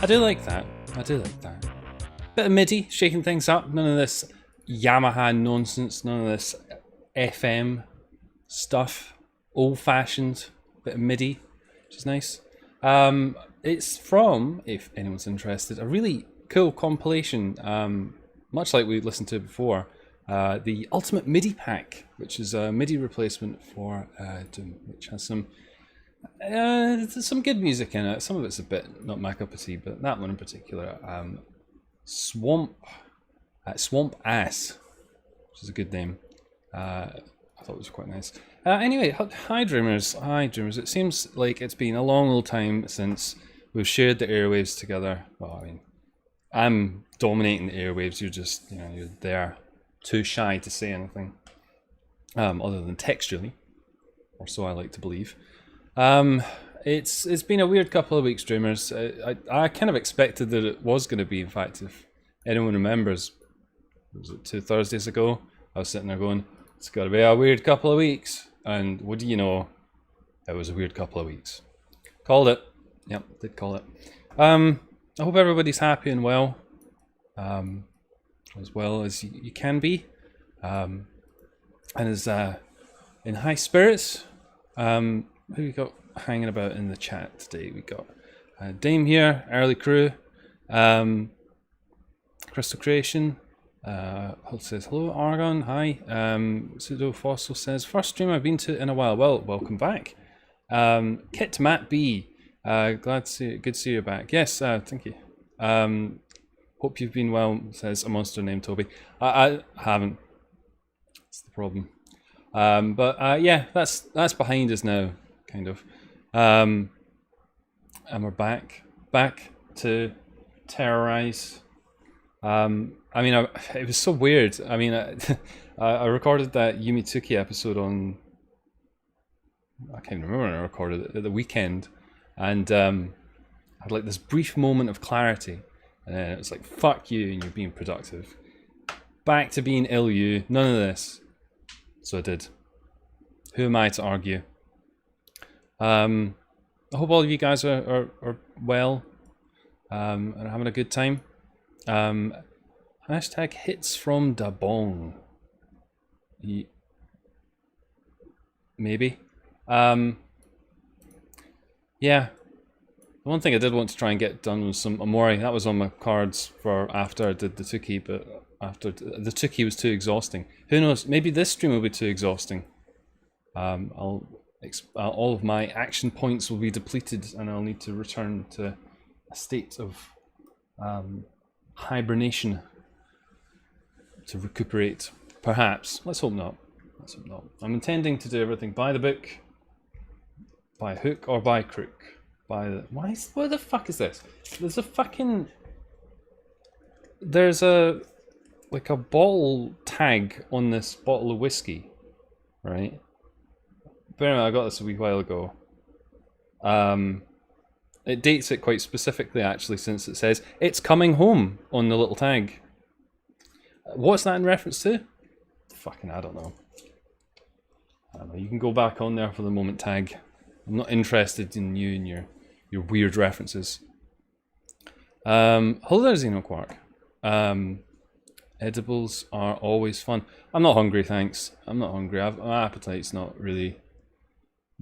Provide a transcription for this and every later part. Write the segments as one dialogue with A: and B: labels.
A: I do like that. I do like that. Bit of MIDI, shaking things up. None of this Yamaha nonsense. None of this FM stuff. Old-fashioned. Bit of MIDI, which is nice. It's from, if anyone's interested, a really cool compilation, much like we listened to before, the Ultimate MIDI Pack, which is a MIDI replacement for Doom, which has some good music in it. Some of it's a bit not my cup of tea, but that one in particular, Swamp Ass, which is a good name. I thought it was quite nice. Anyway, hi dreamers. It seems like it's been a long old time since we've shared the airwaves together. Well, I mean, I'm dominating the airwaves. You're just, you're there, too shy to say anything, other than textually, or so I like to believe. It's been a weird couple of weeks, dreamers. I kind of expected that it was going to be. In fact, if anyone remembers, was it 2 Thursdays ago? I was sitting there going, it's got to be a weird couple of weeks. And what do you know? It was a weird couple of weeks. Called it. Yep, did call it. I hope everybody's happy and well. As well as you can be. And is in high spirits. Who we got hanging about in the chat today? We got Dame here, early crew. Crystal Creation. Says hello, Argon. Hi. Pseudo Fossil says first stream I've been to in a while. Well, welcome back. Kit Matt B. Good to see you back. Yes, thank you. Hope you've been well. Says a monster named Toby. I haven't. That's the problem. But yeah, that's behind us now, kind of. And we're back to terrorize. I mean, it was so weird. I mean, I recorded that Yumitsuki episode on, I can't remember when I recorded it, at the weekend, and I had like this brief moment of clarity, and then it was like, fuck you, and you're being productive. Back to being ill you, none of this. So I did. Who am I to argue? I hope all of you guys are well, and are having a good time. Hashtag hits from da bong. Maybe. Yeah. The one thing I did want to try and get done was some Amori. That was on my cards for after I did the Tuki, but after the Tuki was too exhausting. Who knows? Maybe this stream will be too exhausting. All of my action points will be depleted, and I'll need to return to a state of hibernation to recuperate. Perhaps. Let's hope not. Let's hope not. I'm intending to do everything by the book, by hook or by crook. What the fuck is this? There's a bottle tag on this bottle of whiskey, right? But anyway, I got this a wee while ago. It dates it quite specifically, actually, since it says it's coming home on the little tag. What's that in reference to? Fucking, I don't know. You can go back on there for the moment tag. I'm not interested in you and your weird references. Hello there, Xenoquark. Edibles are always fun. I'm not hungry, thanks. I'm not hungry. My appetite's not really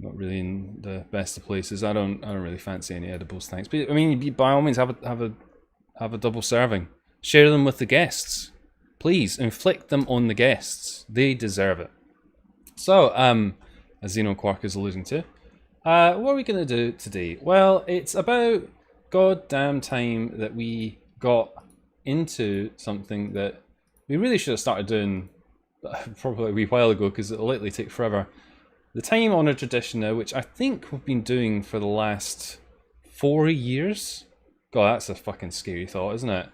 A: in the best of places. I don't really fancy any edibles, thanks. But I mean, by all means, have a double serving. Share them with the guests. Please inflict them on the guests. They deserve it. So, as Xenoquark is alluding to, what are we going to do today? Well, it's about goddamn time that we got into something that we really should have started doing probably a wee while ago, because it'll likely take forever. The time-honoured tradition now, which I think we've been doing for the last 4 years. God, that's a fucking scary thought, isn't it?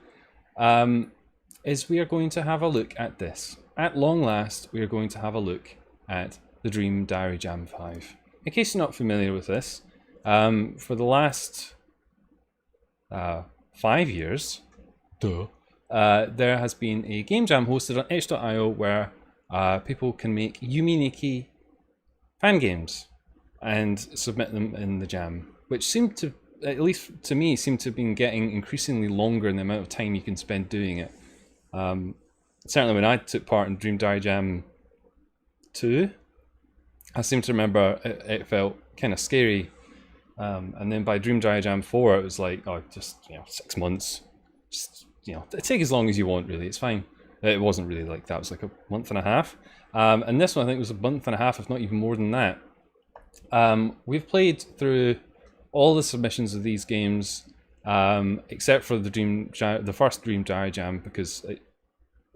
A: Is we are going to have a look at this. At long last, we are going to have a look at the Dream Diary Jam 5. In case you're not familiar with this, for the last 5 years, there has been a game jam hosted on itch.io where people can make Yuminiki fan games and submit them in the jam, which seemed to at least to me, seem to have been getting increasingly longer in the amount of time you can spend doing it. Certainly when I took part in Dream Diary Jam 2, I seem to remember it felt kind of scary. And then by Dream Diary Jam 4, it was like, oh, just 6 months. Just take as long as you want, really. It's fine. It wasn't really like that. It was like a month and a half. And this one, I think, was a month and a half, if not even more than that. We've played through all the submissions of these games, except for the first Dream Diary Jam, because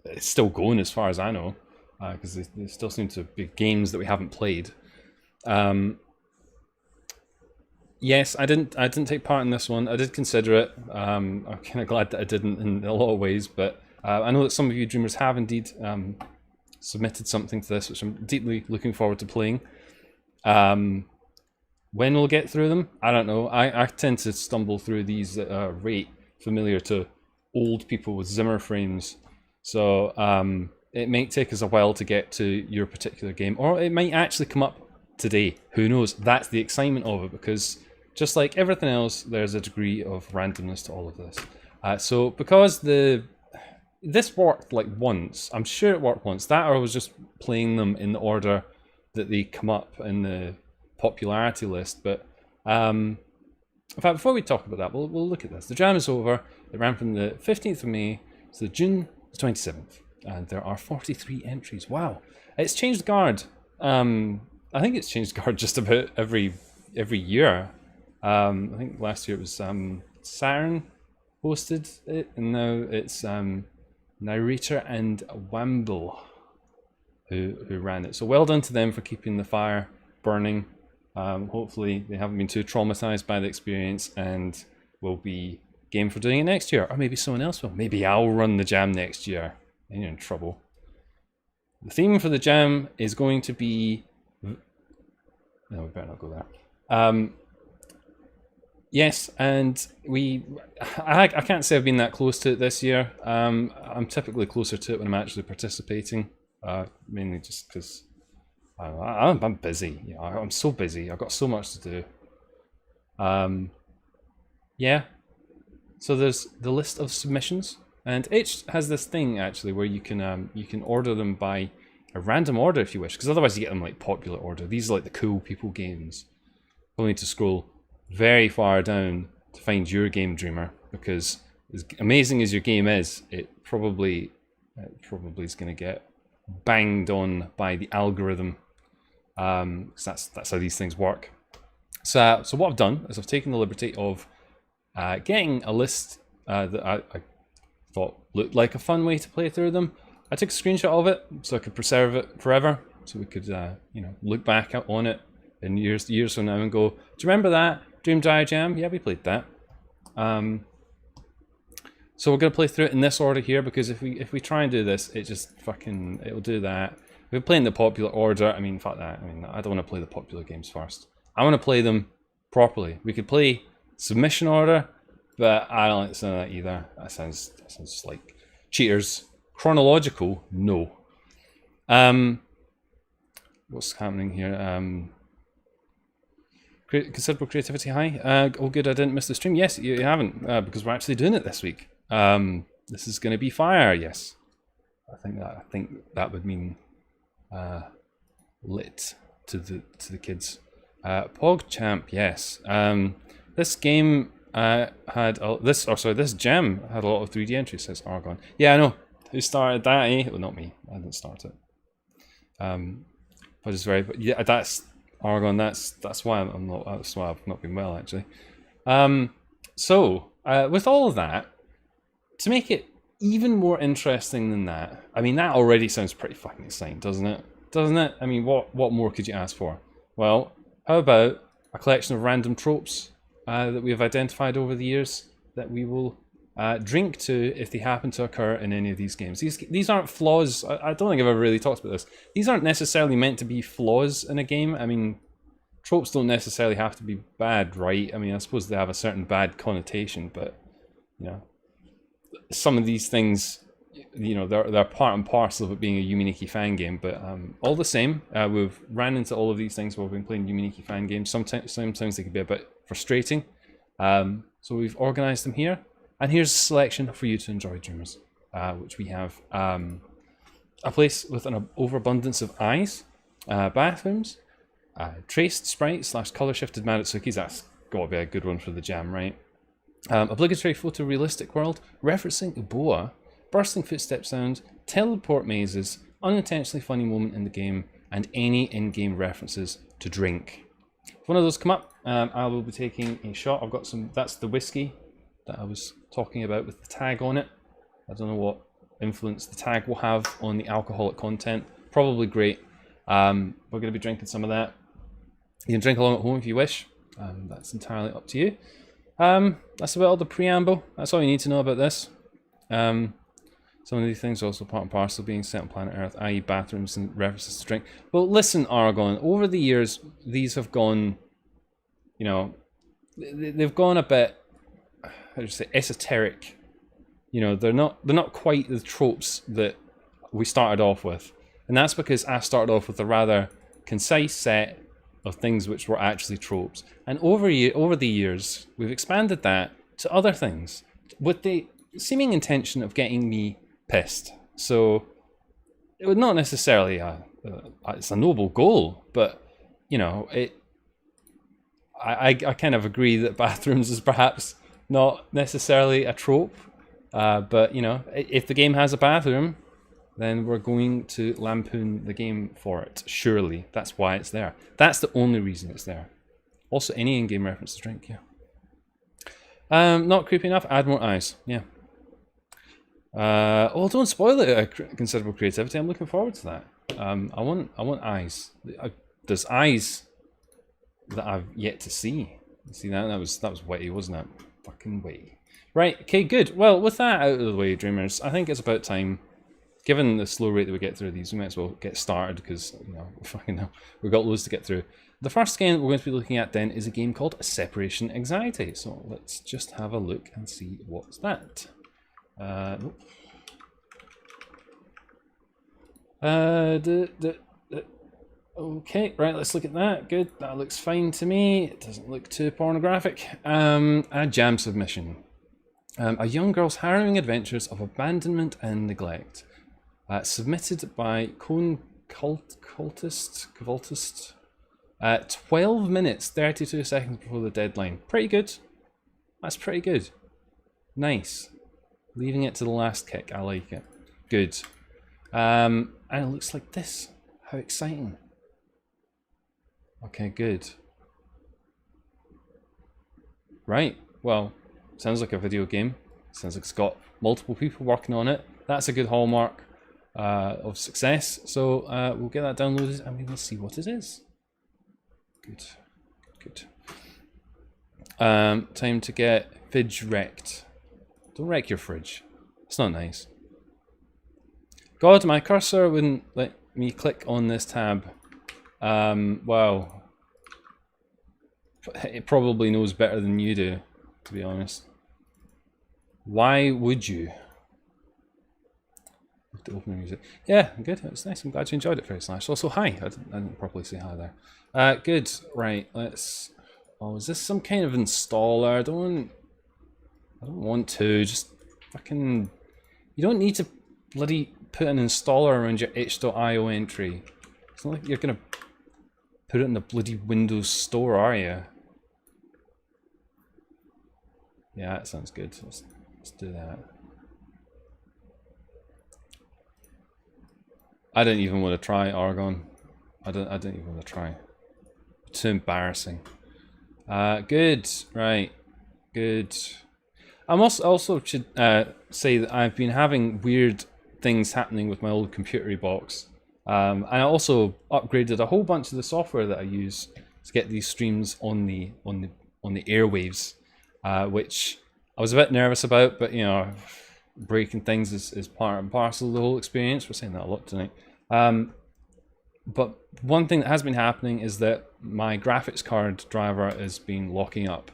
A: it's still going as far as I know, because there still seem to be games that we haven't played. Yes, I didn't take part in this one. I did consider it. I'm kind of glad that I didn't in a lot of ways, but I know that some of you dreamers have indeed submitted something to this, which I'm deeply looking forward to playing. When we'll get through them, I don't know. I tend to stumble through these at a rate familiar to old people with Zimmer frames. So it might take us a while to get to your particular game, or it might actually come up today. Who knows? That's the excitement of it, because just like everything else, there's a degree of randomness to all of this. So because this worked like once, I'm sure it worked once, that or I was just playing them in the order that they come up in the popularity list. But in fact, before we talk about that, we'll look at this. The jam is over. It ran from the 15th of May to June the 27th, and there are 43 entries. Wow. It's changed guard. I think it's changed guard just about every year. I think last year it was Saturn hosted it, and now it's Narrator and Wamble who ran it. So well done to them for keeping the fire burning. Hopefully they haven't been too traumatized by the experience and will be game for doing it next year. Or maybe someone else will. Maybe I'll run the jam next year. And you're in trouble. The theme for the jam is going to be... No, we better not go there. Yes, and I can't say I've been that close to it this year. I'm typically closer to it when I'm actually participating, mainly just because I'm busy. I'm so busy. I've got so much to do. Yeah. So there's the list of submissions, and Itch has this thing actually where you can order them by a random order if you wish, because otherwise you get them like popular order. These are like the cool people games. You'll need to scroll very far down to find your game, Dreamer, because as amazing as your game is, it probably is going to get banged on by the algorithm, because that's how these things work. So what I've done is I've taken the liberty of getting a list that I thought looked like a fun way to play through them. I took a screenshot of it so I could preserve it forever, so we could look back on it in years from now and go, do you remember that Dream Diary Jam? Yeah, we played that. So we're going to play through it in this order here, because if we try and do this, it just it'll do that. We're playing the popular order. I mean, fuck that. I mean, I don't want to play the popular games first. I want to play them properly. We could play submission order, but I don't like the sound of that either. That sounds just like cheaters. Chronological, no. What's happening here? Considerable creativity high. Oh good, I didn't miss the stream. Yes, you haven't, because we're actually doing it this week. This is going to be fire. Yes, I think that would mean lit to the kids. PogChamp, yes. This game this jam had a lot of 3D entries, says Argon. Yeah, I know. Who started that, eh? Well, not me. I didn't start it. But it's but yeah, that's Argon. That's why I'm not. That's why I've not been well, actually. So with all of that, to make it even more interesting than that, I mean, that already sounds pretty fucking exciting, doesn't it? Doesn't it? I mean, what more could you ask for? Well, how about a collection of random tropes that we have identified over the years that we will drink to if they happen to occur in any of these games. These aren't flaws. I don't think I've ever really talked about this. These aren't necessarily meant to be flaws in a game. I mean, tropes don't necessarily have to be bad, right? I mean, I suppose they have a certain bad connotation, but some of these things, they're part and parcel of it being a Yuminiki fan game. But all the same, we've ran into all of these things while we've been playing Yuminiki fan games. Sometimes they can be a bit frustrating. So we've organized them here, and here's a selection for you to enjoy, dreamers, which we have a place with an overabundance of eyes, bathrooms, traced sprites / color shifted Marutsukis. That's got to be a good one for the jam, right? Obligatory photorealistic world referencing Boa, bursting footstep sound, teleport mazes, unintentionally funny moment in the game, and any in-game references to drink. If one of those come up, I will be taking a shot. I've got some. That's the whiskey that I was talking about with the tag on it. I don't know what influence the tag will have on the alcoholic content. Probably great. We're going to be drinking some of that. You can drink along at home if you wish. That's entirely up to you. That's about all the preamble. That's all you need to know about this. Some of these things are also part and parcel of being set on planet Earth, i.e. bathrooms and references to drink. Well, listen, Aragon, over the years, these have gone, you know, they've gone a bit, how do you say, esoteric. You know, they're not quite the tropes that we started off with. And that's because I started off with a rather concise set of things which were actually tropes. And over the years, we've expanded that to other things with the seeming intention of getting me pissed. So it would not necessarily it's a noble goal, but you know, I kind of agree that bathrooms is perhaps not necessarily a trope, but you know, if the game has a bathroom, then we're going to lampoon the game for it. Surely that's why it's there. That's the only reason it's there. Also, any in-game reference to drink, yeah. Not creepy enough. Add more eyes, yeah. Oh, don't spoil it. Considerable creativity. I'm looking forward to that. I want eyes. There's eyes that I've yet to see. See that? That was witty, wasn't it? Fucking witty. Right. Okay. Good. Well, with that out of the way, dreamers, I think it's about time. Given the slow rate that we get through these, we might as well get started because you know fucking hell, we've got loads to get through. The first game we're going to be looking at then is a game called Separation Anxiety. So let's just have a look and see what's that. Nope. Okay, right, let's look at that. Good, that looks fine to me. It doesn't look too pornographic. A jam submission. A young girl's harrowing adventures of abandonment and neglect. Submitted by Cone Cultist. 12 minutes, 32 seconds before the deadline. Pretty good. That's pretty good. Nice. Leaving it to the last kick. I like it. Good. And it looks like this. How exciting. Okay, good. Right. Well, sounds like a video game. Sounds like it's got multiple people working on it. That's a good hallmark of success. So we'll get that downloaded and we will see what it is. Good. Good. Time to get fridge wrecked. Don't wreck your fridge. It's not nice. God, my cursor wouldn't let me click on this tab. Wow. It probably knows better than you do, to be honest. Why would you? To open music. Yeah, good. It was nice. I'm glad you enjoyed it, Slash. Also, hi. I didn't properly say hi there. Good. Right. Let's. Oh, is this some kind of installer? I don't want to. Just fucking. You don't need to bloody put an installer around your itch.io entry. It's not like you're gonna put it in the bloody Windows Store, are you? Yeah, that sounds good. Let's do that. I don't even want to try Argon. I don't even want to try. Too embarrassing. Good. Right. Good. I'm also should say that I've been having weird things happening with my old computery box. And I also upgraded a whole bunch of the software that I use to get these streams on the airwaves, which I was a bit nervous about, but you know, breaking things is part and parcel of the whole experience. We're saying that a lot tonight. But one thing that has been happening is that my graphics card driver has been locking up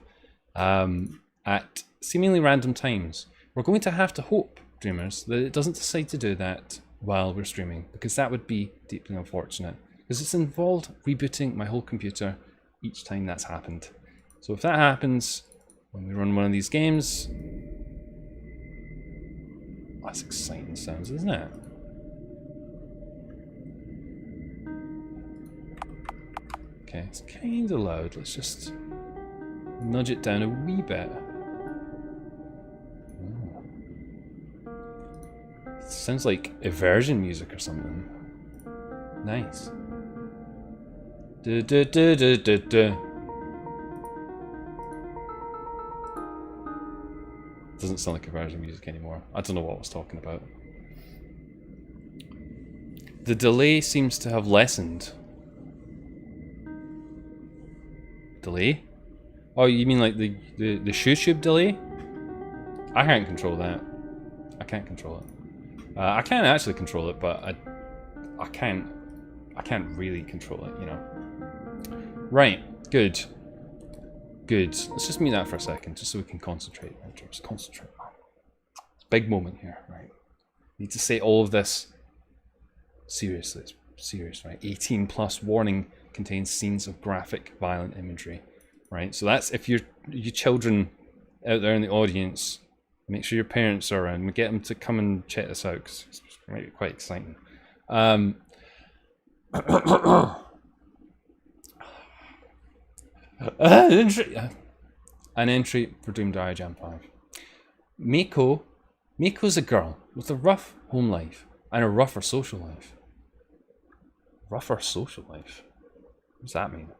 A: at seemingly random times. We're going to have to hope, dreamers, that it doesn't decide to do that while we're streaming, because that would be deeply unfortunate, because it's involved rebooting my whole computer each time that's happened. So if that happens, when we run one of these games. That's exciting sounds, isn't it? Okay, it's kind of loud. Let's just nudge it down a wee bit. It sounds like eversion music or something. Nice. Du, du, du, du, du, du. Doesn't sound like eversion music anymore. I don't know what I was talking about. The delay seems to have lessened. Delay? Oh, you mean like the shoe-tube delay? I can't control that. I can't control it. I can actually control it, but I can't really control it, you know. Right, good. Good. Let's just mute that for a second, just so we can concentrate. Just concentrate. It's a big moment here, right? Need to say all of this seriously. It's serious, right? 18+ warning contains scenes of graphic, violent imagery, right? So that's if you children out there in the audience, make sure your parents are around. Get them to come and check this out because it's quite exciting. An entry for Dream Diary Jam 5. Mako's a girl with a rough home life and a rougher social life. Rougher social life? What does that mean?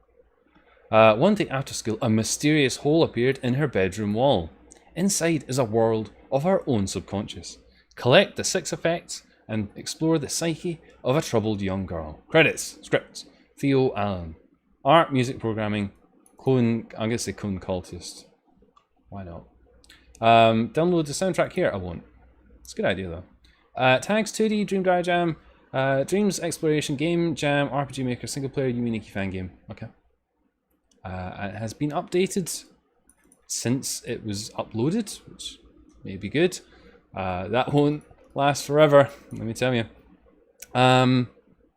A: One day after school, a mysterious hole appeared in her bedroom wall. Inside is a world of her own subconscious. Collect the 6 effects and explore the psyche of a troubled young girl. Credits, scripts, Theo Allen. Art, music, programming, I'm going to say Clone Cultist. Why not? Download the soundtrack here. I won't. It's a good idea though. Tags 2D, Dream Diary Jam, Dreams Exploration Game, Jam, RPG Maker, single player, Yuminiki fan game. Okay. It has been updated since it was uploaded, which may be good. That won't last forever, let me tell you.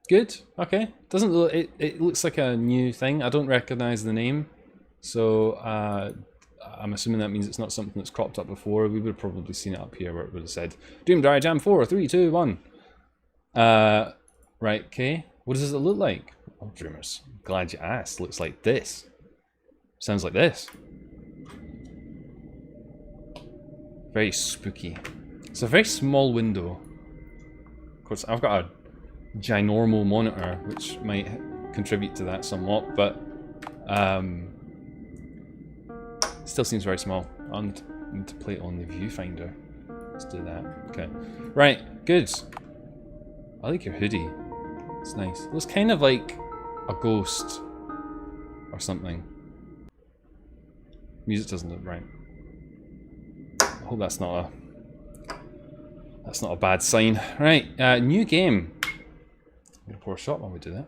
A: Good. Okay. Doesn't look. It looks like a new thing. I don't recognize the name, so I'm assuming that means it's not something that's cropped up before. We would have probably seen it up here where it would have said Dream Diary Jam 4, 3, 2, 1. Right. Okay. What does it look like? Oh, Dreamers. Glad you asked. Looks like this. Sounds like this. Very spooky. It's a very small window. Of course, I've got a ginormal monitor, which might contribute to that somewhat, but still seems very small. I need to play it on the viewfinder. Let's do that. Okay. Right, good. I like your hoodie. It's nice. It looks kind of like a ghost or something. Music doesn't look right. I hope that's not a bad sign. Right, new game. I'm gonna pour a shot while we do that.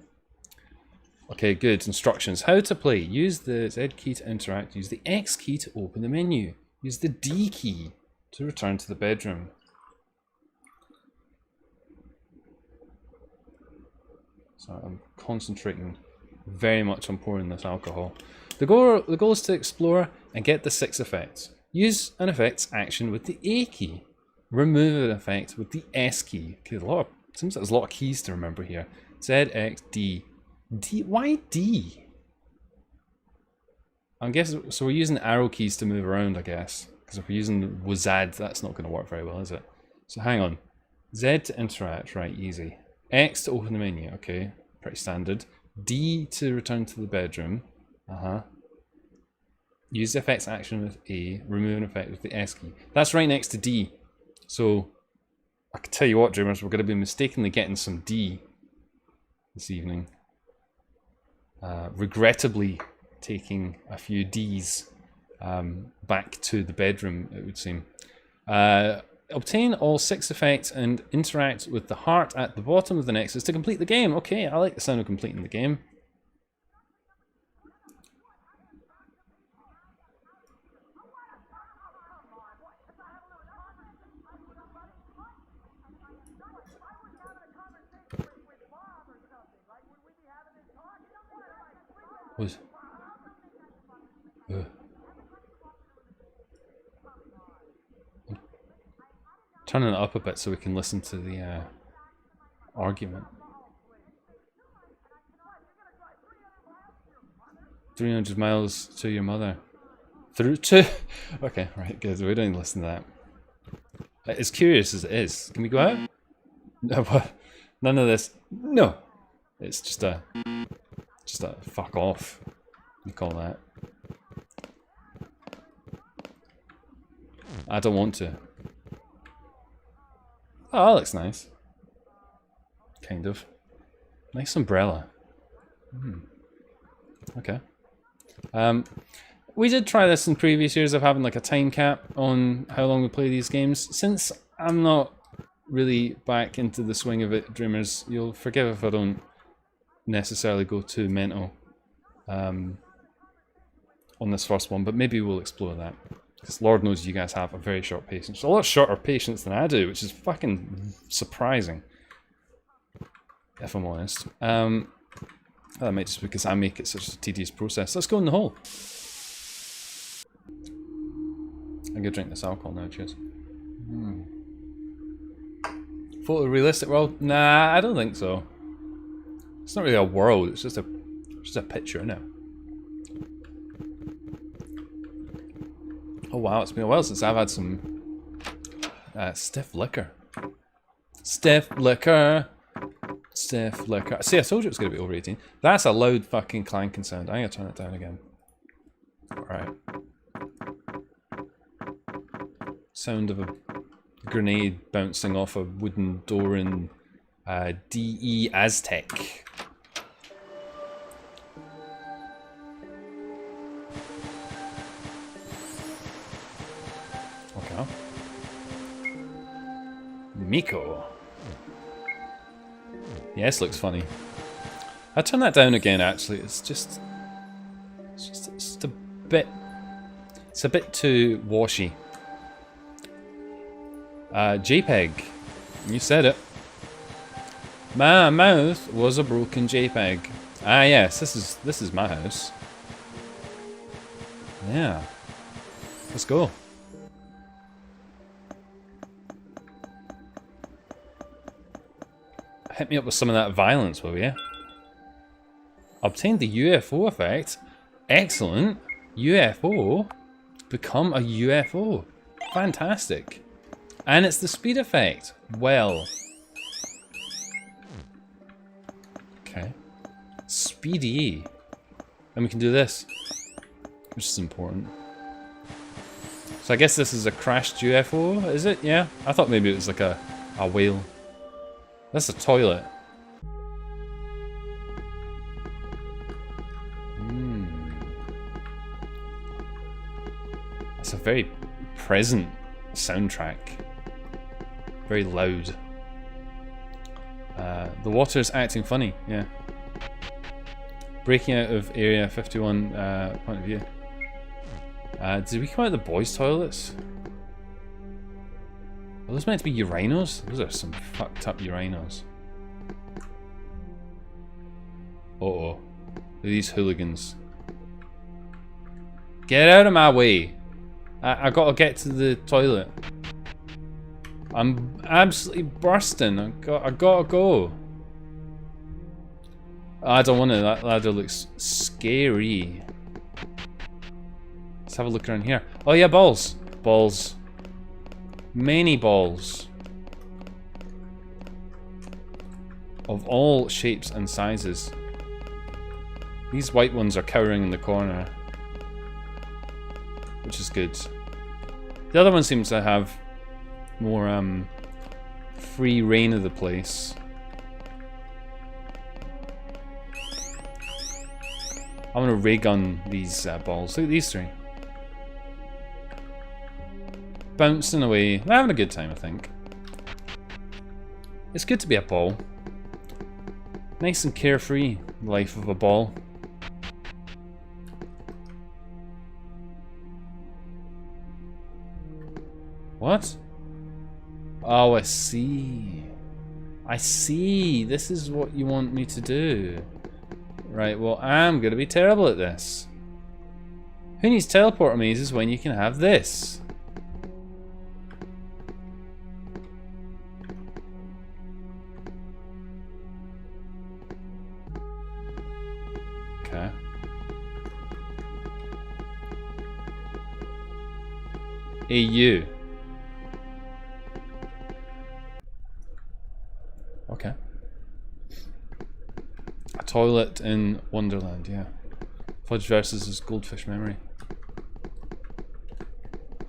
A: Okay, good. Instructions. How to play. Use the Z key to interact. Use the X key to open the menu. Use the D key to return to the bedroom. So I'm concentrating very much on pouring this alcohol. The goal is to explore and get the 6 effects. Use an effects action with the A key. Remove an effect with the S key. Okay, seems like there's a lot of keys to remember here. Z, X, D. D. Why D? I guess so. We're using arrow keys to move around, I guess. Because if we're using WZAD, that's not going to work very well, is it? So hang on. Z to interact, right? Easy. X to open the menu. Okay, pretty standard. D to return to the bedroom. Use the effects action with A. Remove an effect with the S key. That's right next to D. So I can tell you what, Dreamers, we're going to be mistakenly getting some D this evening. Regrettably taking a few Ds back to the bedroom, it would seem. Obtain all 6 effects and interact with the heart at the bottom of the nexus to complete the game. Okay, I like the sound of completing the game. Was turning it up a bit so we can listen to the argument. 300 miles to your mother. Through to... Okay, right, good. We don't listen to that. As curious as it is. Can we go out? No, none of this. No! It's just a fuck off. You call that. I don't want to. Oh, that looks nice. Kind of. Nice umbrella. Okay. We did try this in previous years of having like a time cap on how long we play these games. Since I'm not really back into the swing of it, Dreamers, you'll forgive if I don't necessarily go too mental on this first one, but maybe we'll explore that. Because Lord knows you guys have a very short patience. A lot shorter patience than I do, which is fucking surprising. If I'm honest. That might just be because I make it such a tedious process. Let's go in the hole. I'm gonna drink this alcohol now, cheers. Photorealistic world? Nah, I don't think so. It's not really a world, it's just a picture, isn't it? Oh wow, it's been a while since I've had some stiff liquor. Stiff liquor. Stiff liquor. See, I told you it was going to be over 18. That's a loud fucking clanking sound. I'm going to turn it down again. Alright. Sound of a grenade bouncing off a wooden door in DE Aztec. Okay. Miko. Yes, looks funny. I turn that down again. Actually, it's just a bit. It's a bit too washy. JPEG. You said it. My mouth was a broken JPEG. Ah, yes. This is my house. Yeah. Let's go. Hit me up with some of that violence, will you? Obtained the UFO effect. Excellent. UFO. Become a UFO. Fantastic. And it's the speed effect. Well. Okay. Speedy. And we can do this. Which is important. So I guess this is a crashed UFO, is it? Yeah? I thought maybe it was like a whale. That's a toilet. It's a very present soundtrack. Very loud. The water's acting funny, yeah. Breaking out of Area 51 point of view. Did we come out of the boys' toilets? Are those meant to be urinals? Those are some fucked up urinals. Uh-oh. These hooligans. Get out of my way! I gotta get to the toilet. I'm absolutely bursting. I gotta go. I don't want to. That ladder looks scary. Let's have a look around here. Oh yeah, balls. Balls. Many balls. Of all shapes and sizes. These white ones are cowering in the corner. Which is good. The other one seems to have more free reign of the place. I want to ray gun these balls. Look at these three. Bouncing away. They're having a good time, I think. It's good to be a ball. Nice and carefree life of a ball. What? Oh, I see. I see. This is what you want me to do. Right, well, I'm going to be terrible at this. Who needs teleporter mazes when you can have this? AU. Okay. A toilet in Wonderland, yeah. Fudge versus his goldfish memory.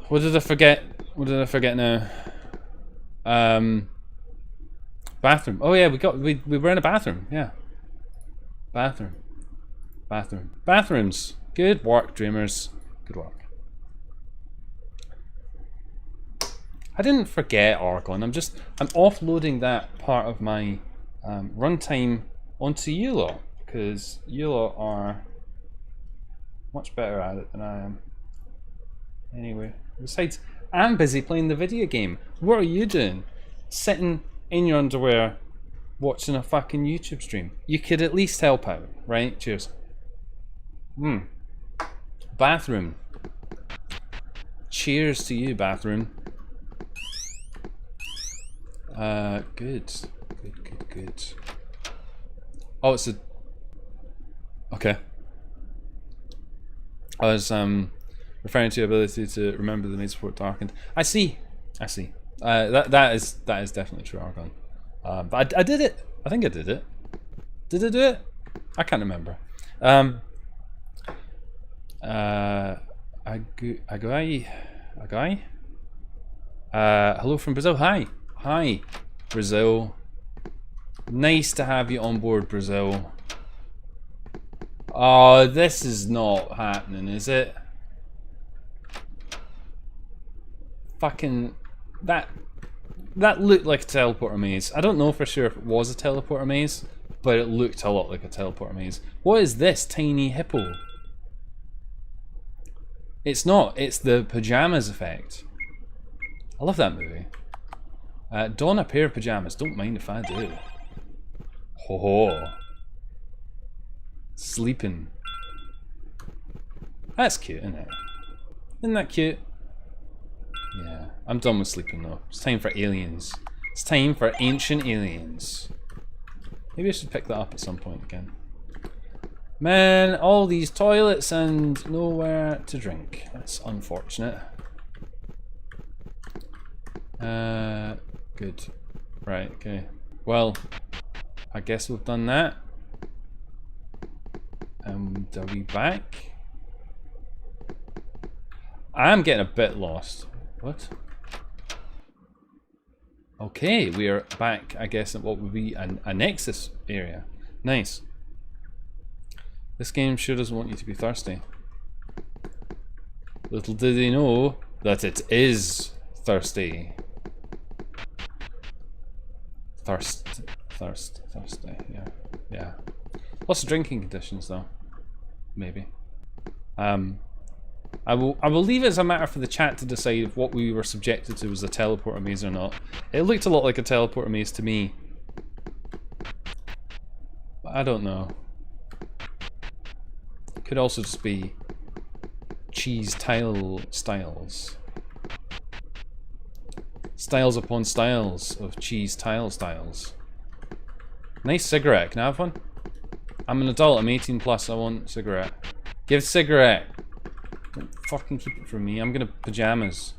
A: What did I forget? What did I forget now? Bathroom. Oh yeah, we were in a bathroom, yeah. Bathroom. Bathrooms. Good work, dreamers. Good work. I didn't forget Argon. I'm offloading that part of my runtime onto you lot, because you lot are much better at it than I am. Anyway, besides, I'm busy playing the video game. What are you doing? Sitting in your underwear watching a fucking YouTube stream. You could at least help out, right? Cheers. Bathroom. Cheers to you, bathroom. Good. Oh, it's a... Okay. I was referring to your ability to remember the main support darkened. I see. That is definitely true, Argon. But I did it. I think I did it. Did I do it? I can't remember. A guy. Hello from Brazil. Hi, Brazil. Nice to have you on board, Brazil. Oh, this is not happening, is it? Fucking that looked like a teleporter maze. I don't know for sure if it was a teleporter maze, but it looked a lot like a teleporter maze. What is this tiny hippo? It's not. It's the pajamas effect. I love that movie. Don a pair of pajamas. Don't mind if I do. Ho ho. Sleeping. That's cute, isn't it? Isn't that cute? Yeah. I'm done with sleeping though. It's time for aliens. It's time for ancient aliens. Maybe I should pick that up at some point again. Man, all these toilets and nowhere to drink. That's unfortunate. Good. Right, okay. Well, I guess we've done that. And are we back? I'm getting a bit lost. What? Okay, we are back, I guess, at what would be a Nexus area. Nice. This game sure doesn't want you to be thirsty. Little did they know that it is thirsty. Thirsty, yeah. Lots of drinking conditions though. Maybe. I will leave it as a matter for the chat to decide if what we were subjected to was a teleporter maze or not. It looked a lot like a teleporter maze to me. But I don't know. Could also just be cheese tile styles. Styles upon styles of cheese tile styles. Nice cigarette. Can I have one? I'm an adult. I'm 18 plus. I want cigarette. Give cigarette. Don't fucking keep it from me. I'm gonna pajamas.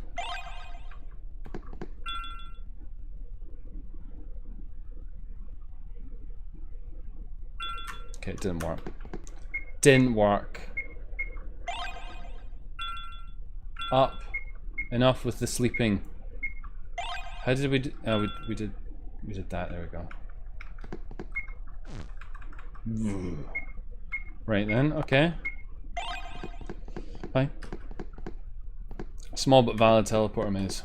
A: Okay, it didn't work. Didn't work. Up. Enough with the sleeping. How did we do? Oh, we did that. There we go. Right then. Okay. Fine. Small but valid teleporter maze.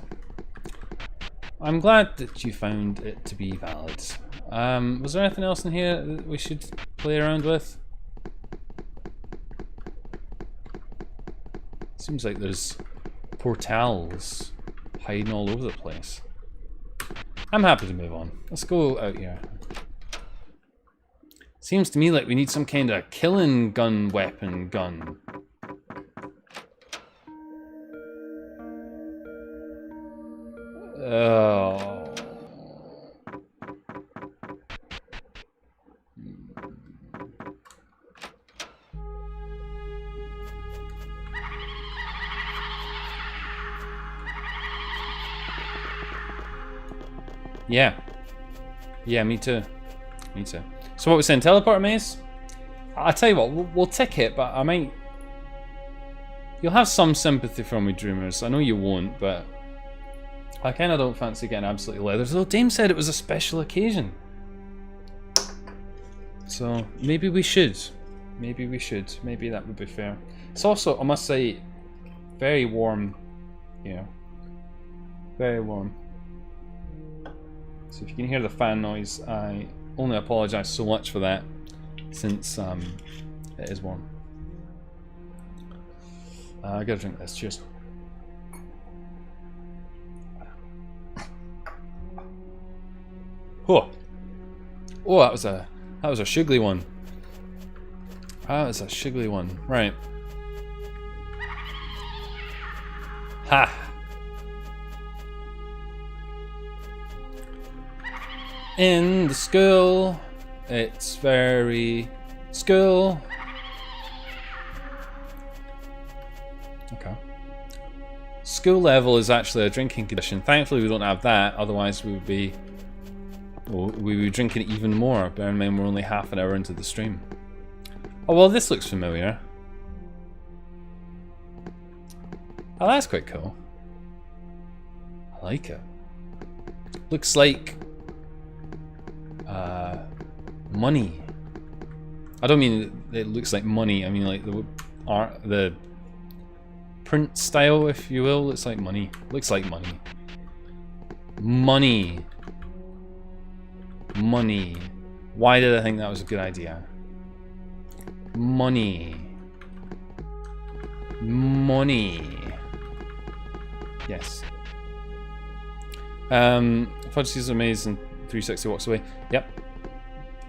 A: I'm glad that you found it to be valid. Was there anything else in here that we should play around with? Seems like there's portals hiding all over the place. I'm happy to move on. Let's go out here. Seems to me like we need some kind of killing gun weapon gun. Oh. Yeah. Yeah, me too. Me too. So what we're saying, teleporter maze? I'll tell you what, we'll tick it, but I might... You'll have some sympathy from me, Dreamers. I know you won't, but... I kind of don't fancy getting absolutely leathered. Though Dame said it was a special occasion. So, maybe we should. Maybe we should. Maybe that would be fair. It's also, I must say, very warm here. Very warm. So if you can hear the fan noise, I only apologise so much for that, since it is warm. I gotta drink this. Cheers. Oh, oh, that was a sugly one. That was a sugly one. Right. Ha. In the school, it's very school. Okay. School level is actually a drinking condition. Thankfully, we don't have that. Otherwise, we would be drinking even more. Bear in mind, we're only half an hour into the stream. Oh well, this looks familiar. Oh, that's quite cool. I like it. Looks like money. I don't mean it looks like money. I mean like the art, the print style, if you will. Looks like money. Looks like money. Money. Money. Why did I think that was a good idea? Money. Money. Yes. Fudge sees amazing. 360 walks away. Yep.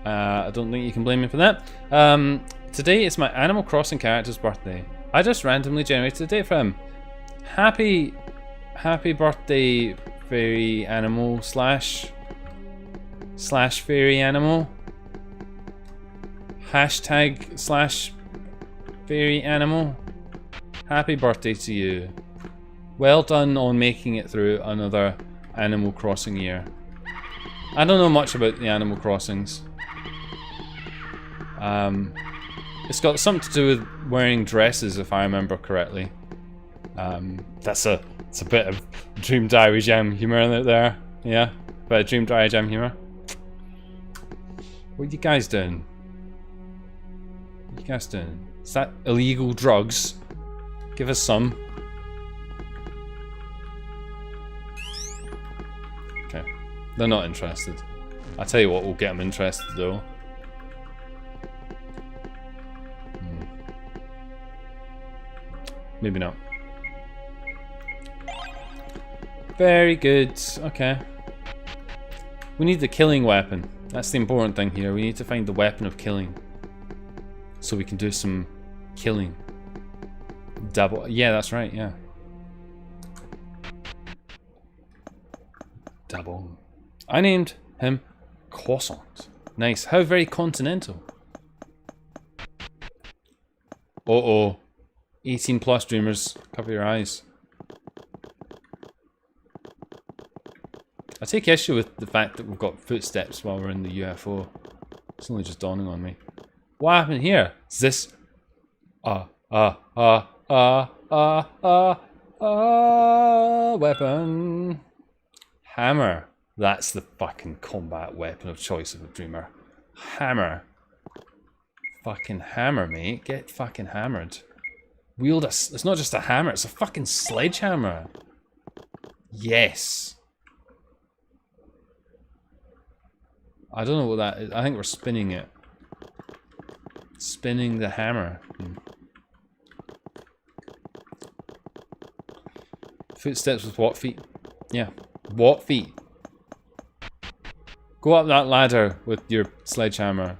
A: I don't think you can blame me for that. Today is my Animal Crossing character's birthday. I just randomly generated a date for him. Happy birthday, fairy animal slash fairy animal. Hashtag slash fairy animal. Happy birthday to you. Well done on making it through another Animal Crossing year. I don't know much about the Animal Crossings. It's got something to do with wearing dresses, if I remember correctly. It's a bit of Dream Diary Jam humor there. Yeah, bit of Dream Diary Jam humor. What are you guys doing? What are you guys doing? Is that illegal drugs? Give us some. Okay, they're not interested. I'll tell you what will get them interested though. Maybe not. Very good. Okay. We need the killing weapon. That's the important thing here. We need to find the weapon of killing. So we can do some killing. Double. Yeah, that's right, yeah. Double. I named him Croissant. Nice. How very continental. Uh-oh. 18 plus dreamers. Cover your eyes. I take issue with the fact that we've got footsteps while we're in the UFO. It's only just dawning on me. What happened here? Is this... weapon. Hammer. That's the fucking combat weapon of choice of a dreamer. Hammer. Fucking hammer, mate. Get fucking hammered. Wield a... It's not just a hammer, it's a fucking sledgehammer. Yes. I don't know what that is. I think we're spinning it. Spinning the hammer. Footsteps with what feet? Yeah. What feet? Go up that ladder with your sledgehammer.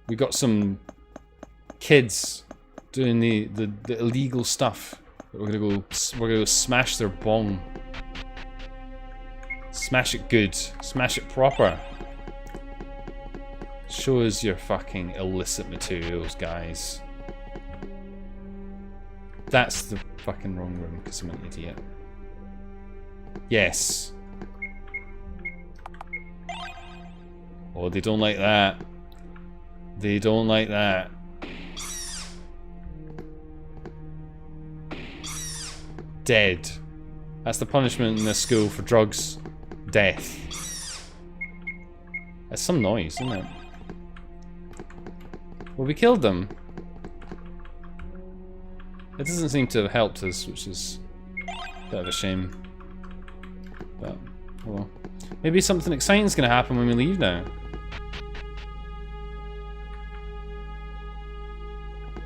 A: We got some kids doing the illegal stuff. We're gonna go smash their bong. Smash it good. Smash it proper. Show us your fucking illicit materials, guys. That's the fucking wrong room because I'm an idiot. Yes. Oh, they don't like that. They don't like that. Dead. That's the punishment in this school for drugs. Death. That's some noise, isn't it? Well, we killed them. It doesn't seem to have helped us, which is a bit of a shame. But, well. Maybe something exciting's gonna happen when we leave now.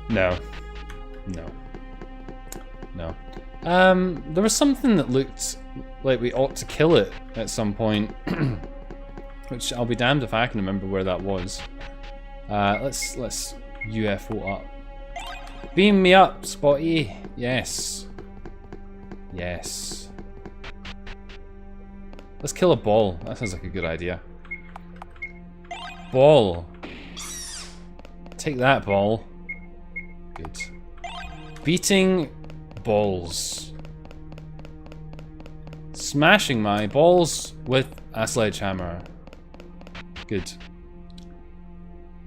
A: No. No. No. There was something that looked like we ought to kill it at some point. Which I'll be damned if I can remember where that was. Let's UFO up. Beam me up, Spotty. Yes. Yes. Let's kill a ball. That sounds like a good idea. Ball. Take that, ball. Good. Beating balls. Smashing my balls with a sledgehammer. Good.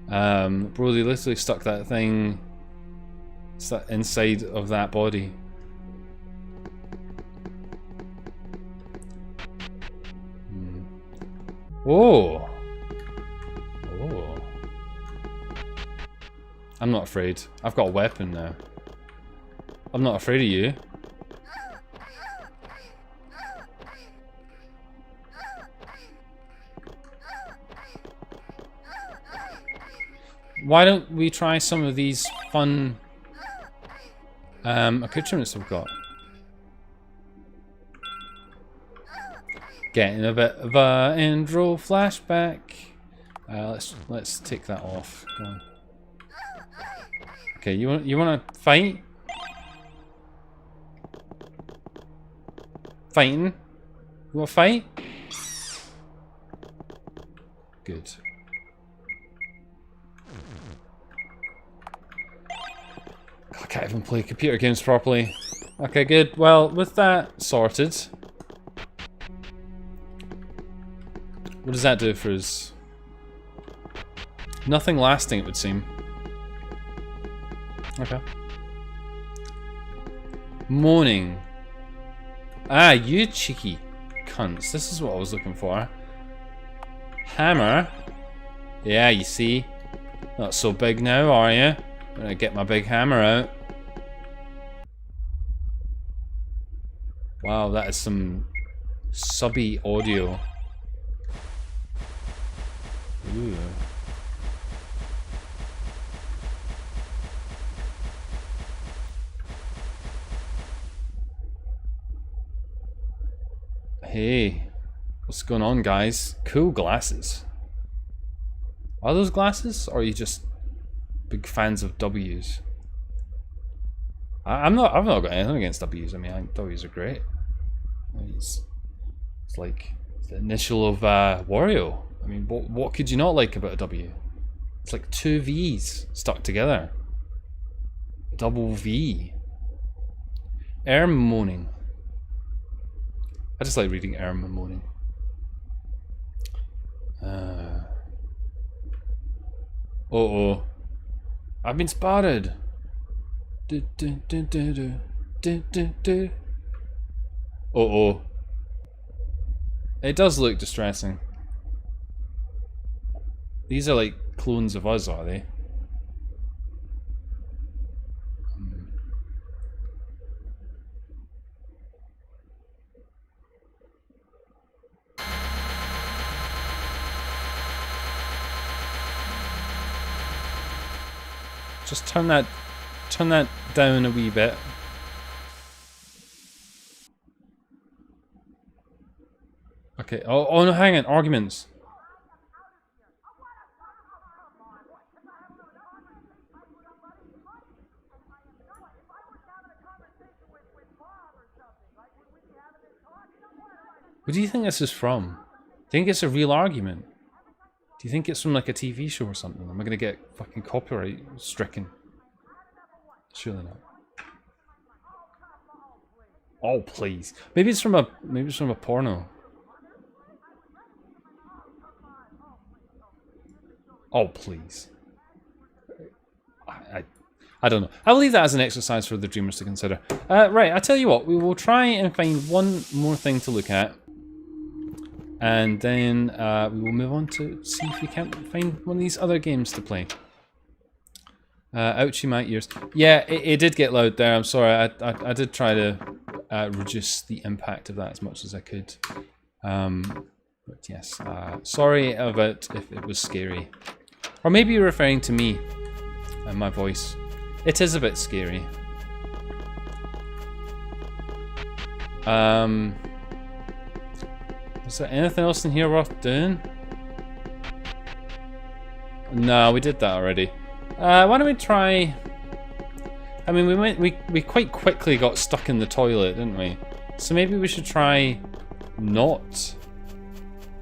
A: Brody literally stuck that thing inside of that body. Whoa! Oh. I'm not afraid. I've got a weapon now. I'm not afraid of you. Why don't we try some of these fun accoutrements we've got? Getting a bit of a intro flashback. Let's take that off. Go on. Okay, you wanna fight? Fighting? You wanna fight? Good. I can't even play computer games properly. Okay, good. Well, with that sorted. What does that do for us? Nothing lasting, it would seem. Okay. Morning. Ah, you cheeky cunts. This is what I was looking for. Hammer. Yeah, you see. Not so big now, are you? I'm gonna get my big hammer out. Wow, that is some subby audio. Ooh. Hey, what's going on, guys? Cool glasses. Are those glasses, or are you just big fans of W's? I've not got anything against W's. I mean, I think W's are great. It's like the initial of Wario. I mean, what could you not like about a W? It's like two V's stuck together. Double V. Erm moaning. I just like reading erm and moaning. Uh-oh. I've been spotted. Uh-oh. It does look distressing. These are like clones of us, are they? Just turn that down a wee bit. Okay. Oh no, hang on. Arguments. What do you think this is from? Do you think it's a real argument? Do you think it's from like a TV show or something? Am I gonna get fucking copyright stricken? Surely not. Oh please. Maybe it's from a porno. Oh, please. I don't know. I'll leave that as an exercise for the dreamers to consider. Right, I tell you what, we will try and find one more thing to look at. And then we will move on to see if we can't find one of these other games to play. Ouchie my ears. Yeah, it did get loud there. I'm sorry. I did try to reduce the impact of that as much as I could. But yes, sorry about if it was scary. Or maybe you're referring to me and my voice. It is a bit scary. Is there anything else in here worth doing? No, we did that already. Why don't we try... I mean, we quite quickly got stuck in the toilet, didn't we? So maybe we should try not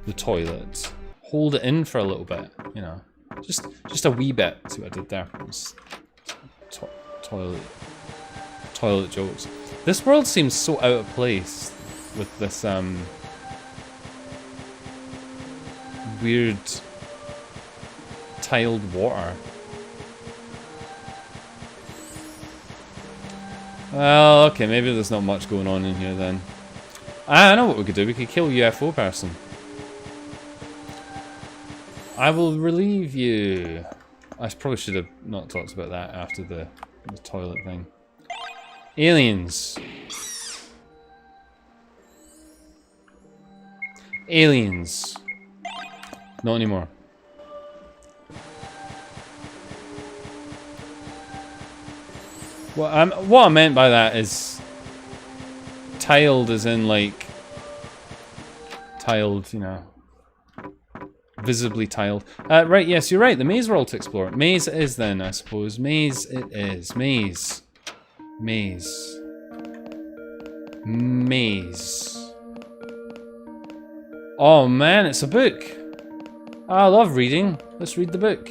A: the toilet. Hold it in for a little bit, you know. Just a wee bit. See what I did there? Toilet jokes. This world seems so out of place with this weird tiled water. Well, okay, maybe there's not much going on in here then. I know what we could do. We could kill UFO person. I will relieve you. I probably should have not talked about that after the toilet thing. Aliens. Aliens. Not anymore. What I meant by that is tiled as in like tiled, you know, visibly tiled. Right, yes, you're right. The maze world to explore. Maze it is then, I suppose. Maze it is. Maze. Maze. Maze. Oh man, it's a book. I love reading. Let's read the book.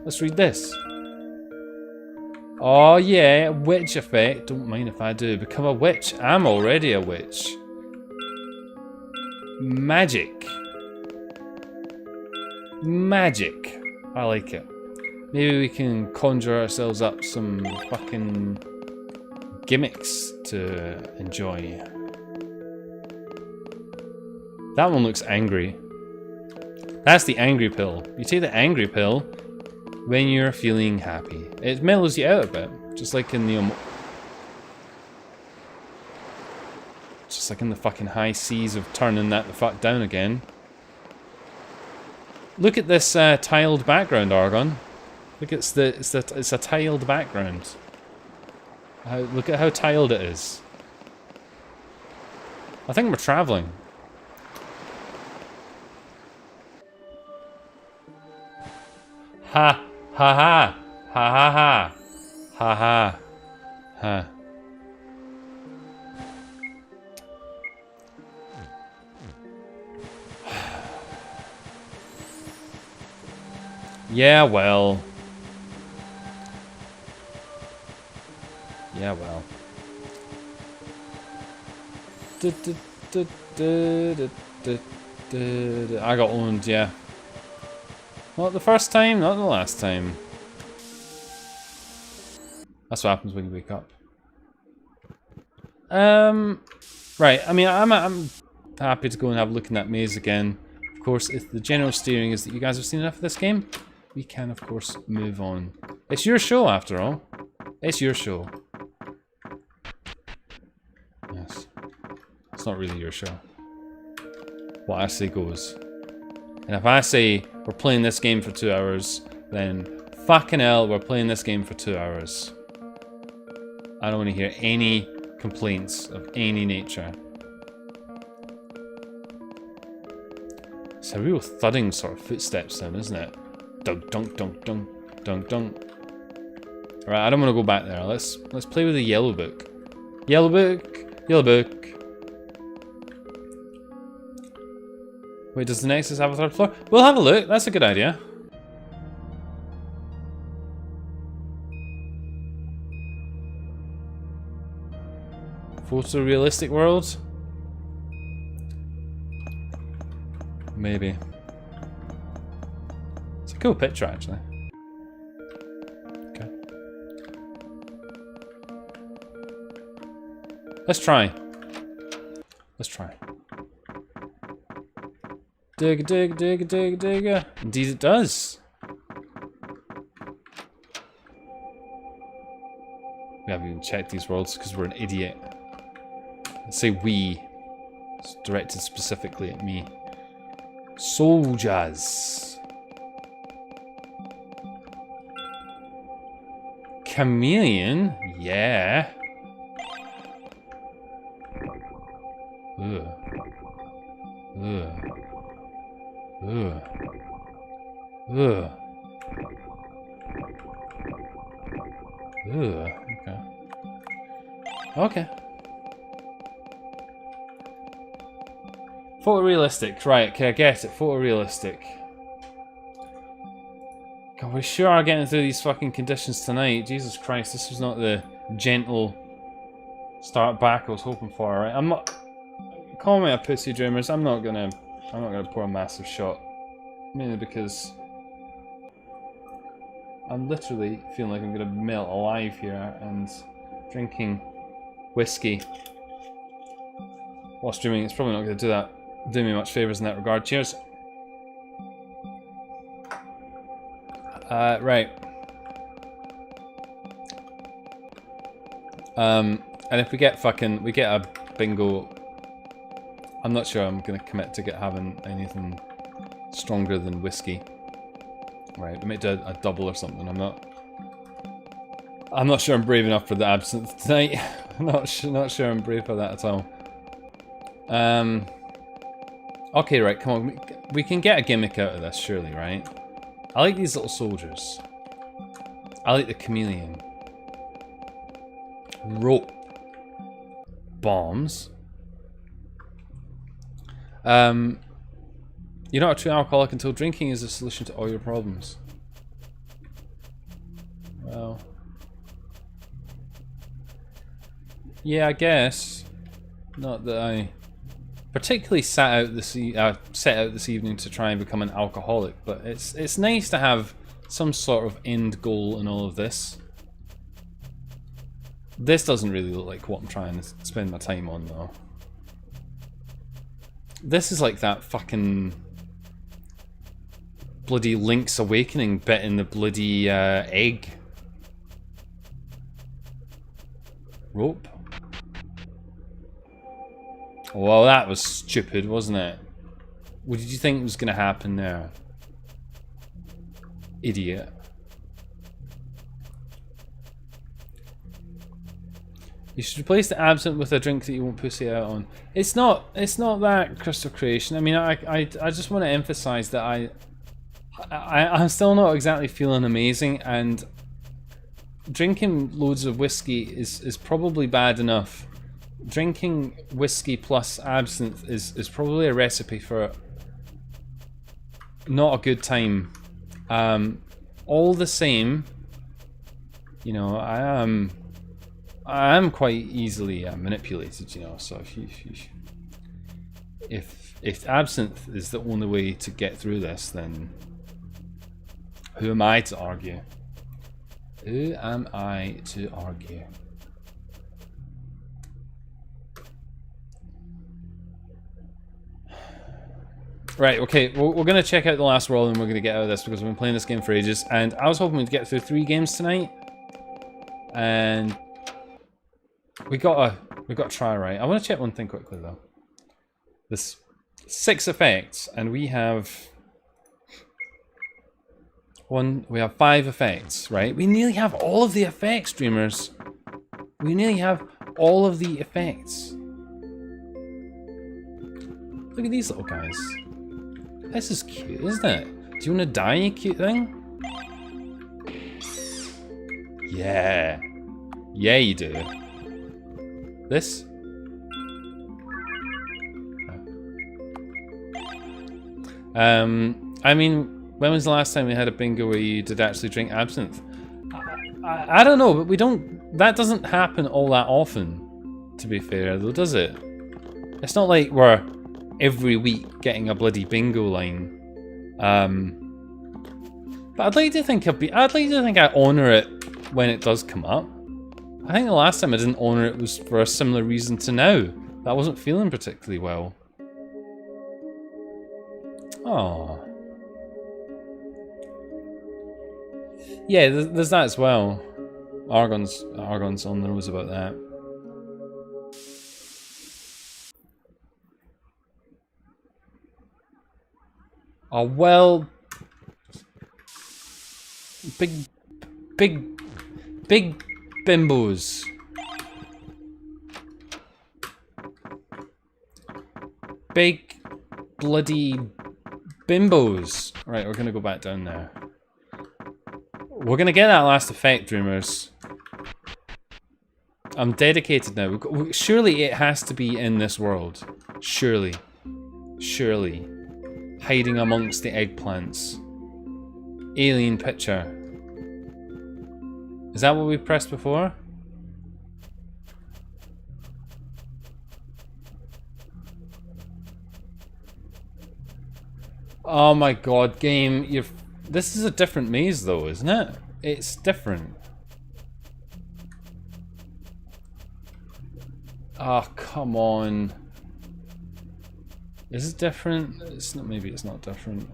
A: Let's read this. Oh yeah, witch effect. Don't mind if I do. Become a witch. I'm already a witch. Magic. Magic. I like it. Maybe we can conjure ourselves up some fucking gimmicks to enjoy. That one looks angry. That's the angry pill. You take the angry pill when you're feeling happy. It mellows you out a bit, just like in the fucking high seas of turning that the fuck down again. Look at this tiled background, Argon. Look, it's a tiled background. Look at how tiled it is. I think we're traveling. Ha ha ha ha ha ha ha ha ha. Yeah, well. Yeah, well. I got owned, yeah. Not the first time, not the last time. That's what happens when you wake up. Right, I mean, I'm happy to go and have a look in that maze again. Of course, if the general steering is that you guys have seen enough of this game, we can, of course, move on. It's your show, after all. It's your show. Yes. It's not really your show. What I say goes. And if I say we're playing this game for 2 hours, then fucking hell, we're playing this game for 2 hours. I don't want to hear any complaints of any nature. It's a real thudding sort of footsteps then, isn't it? Dunk, dunk, dunk, dunk, dunk, dunk. Alright, I don't want to go back there. Let's play with the yellow book. Yellow book, yellow book. Wait, does the Nexus have a third floor? We'll have a look. That's a good idea. Photorealistic world? Maybe. It's a Cool picture, actually. Okay. Let's try. Let's try. Dig, dig, dig, dig, dig. Indeed it does. We haven't even checked these worlds because we're an idiot. Let's say we. It's directed specifically at me. Soldiers. Chameleon? Yeah. Ugh. Ugh. Ugh. Ugh. Ugh. Okay. Okay. Photorealistic. Right, okay, I get it. Photorealistic. God, we sure are getting through these fucking conditions tonight. Jesus Christ, this was not the gentle start back I was hoping for, alright? I'm not... Call me a pussy, dreamers. I'm not gonna pour a massive shot. Mainly because I'm literally feeling like I'm gonna melt alive here, and drinking whiskey while streaming, it's probably not gonna do me much favours in that regard. Cheers. Right. And if we get a bingo, I'm not sure I'm gonna commit to having anything stronger than whiskey. Right, we might do a double or something. I'm not sure I'm brave enough for the absinthe tonight. not sure I'm brave for that at all. Okay, right, come on. We can get a gimmick out of this, surely, right? I like these little soldiers. I like the chameleon. Rope. Bombs. You're not a true alcoholic until drinking is the solution to all your problems. Well... yeah, I guess. Not that I particularly set out this evening to try and become an alcoholic, but it's nice to have some sort of end goal in all of this. This doesn't really look like what I'm trying to spend my time on, though. This is like that fucking bloody Link's Awakening bit in the bloody egg. Rope. Well, that was stupid, wasn't it? What did you think was going to happen there? Idiot. You should replace the absinthe with a drink that you won't pussy out on. It's not that crystal creation. I mean, I just want to emphasize that I'm still not exactly feeling amazing, and drinking loads of whiskey is probably bad enough. Drinking whiskey plus absinthe is probably a recipe for not a good time. All the same, you know, I am quite easily manipulated, you know. So if absinthe is the only way to get through this, then who am I to argue? Who am I to argue? Right, okay, we're going to check out the last world and we're going to get out of this because we've been playing this game for ages, and I was hoping we'd get through 3 games tonight, and we got to try, right? I want to check one thing quickly though. There's 6 effects, and we have 5 effects, right? We nearly have all of the effects, dreamers. We nearly have all of the effects. Look at these little guys. This is cute, isn't it? Do you want to die, you cute thing? Yeah. Yeah, you do. This? I mean, when was the last time we had a bingo where you did actually drink absinthe? I don't know, but we don't... That doesn't happen all that often, to be fair, though, does it? It's not like we're every week getting a bloody bingo line. But I'd like to think I honour it when it does come up. I think the last time I didn't honour it was for a similar reason to now. That I wasn't feeling particularly well. Oh. Yeah, there's that as well. Argon's on the nose about that. Oh well, big bimbos. Big bloody bimbos. Right, we're gonna go back down there. We're gonna get that last effect, Dreamers. I'm dedicated now. Surely it has to be in this world. Surely. Surely. Hiding amongst the eggplants. Alien picture. Is that what we pressed before? Oh my god, game, this is a different maze though, isn't it? It's different. Oh, come on. Is it different? It's not, maybe it's not different.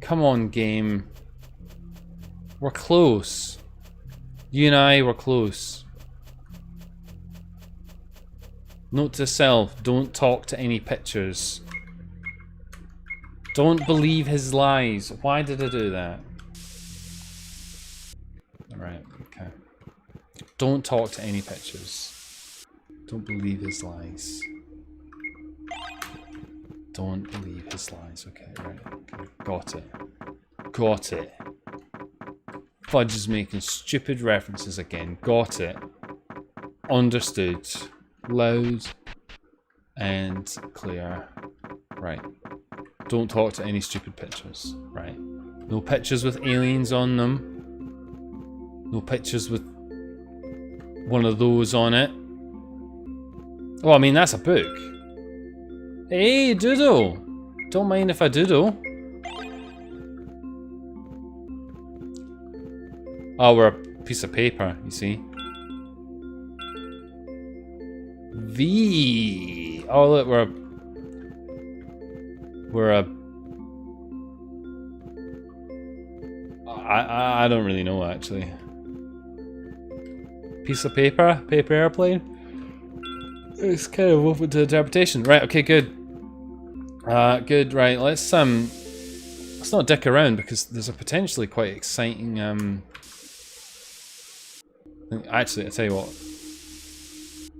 A: Come on, game. We're close. You and I were close. Note to self, don't talk to any pictures. Don't believe his lies. Why did I do that? Alright, okay. Don't talk to any pictures. Don't believe his lies. Don't believe his lies. Okay, right. Okay. Got it. Got it. Fudge is making stupid references again. Got it. Understood. Loud and clear. Right. Don't talk to any stupid pictures. Right. No pictures with aliens on them. No pictures with one of those on it. Oh, I mean, that's a book. Hey, doodle! Don't mind if I doodle. Oh, we're a piece of paper, you see. V. Oh, look, we're a... I don't really know, actually. Piece of paper? Paper airplane? It's kind of open to interpretation. Right, okay, good. Good, right, let's not dick around because there's a potentially quite exciting, actually, I'll tell you what.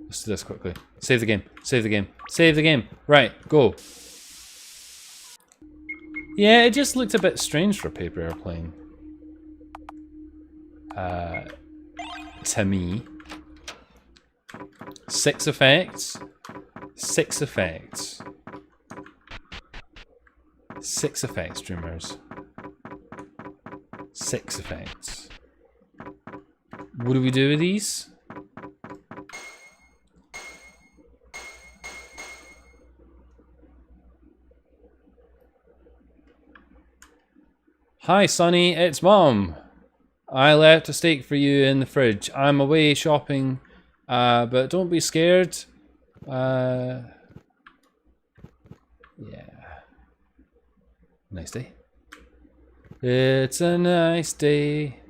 A: Let's do this quickly. Save the game, save the game, save the game. Right, go. Yeah, it just looked a bit strange for a paper airplane. To me. 6 effects. 6 effects. 6 effects, Dreamers. 6 effects. What do we do with these? Hi, Sonny, it's Mom. I left a steak for you in the fridge. I'm away shopping, but don't be scared. Yeah. Nice day. It's a nice day.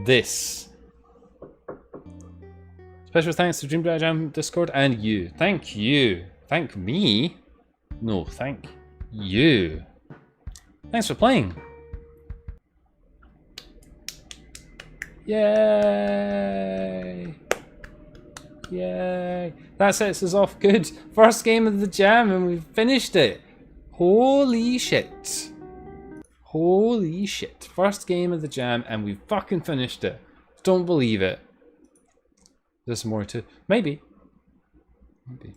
A: This. Special thanks to Dream Jam Discord and you. Thank you. Thank me. No, thank you. Thanks for playing. Yay! Yay! That sets us off good. First game of the jam and we've finished it. Holy shit. Holy shit. First game of the jam and we've fucking finished it. Don't believe it. There's more to... Maybe. Maybe.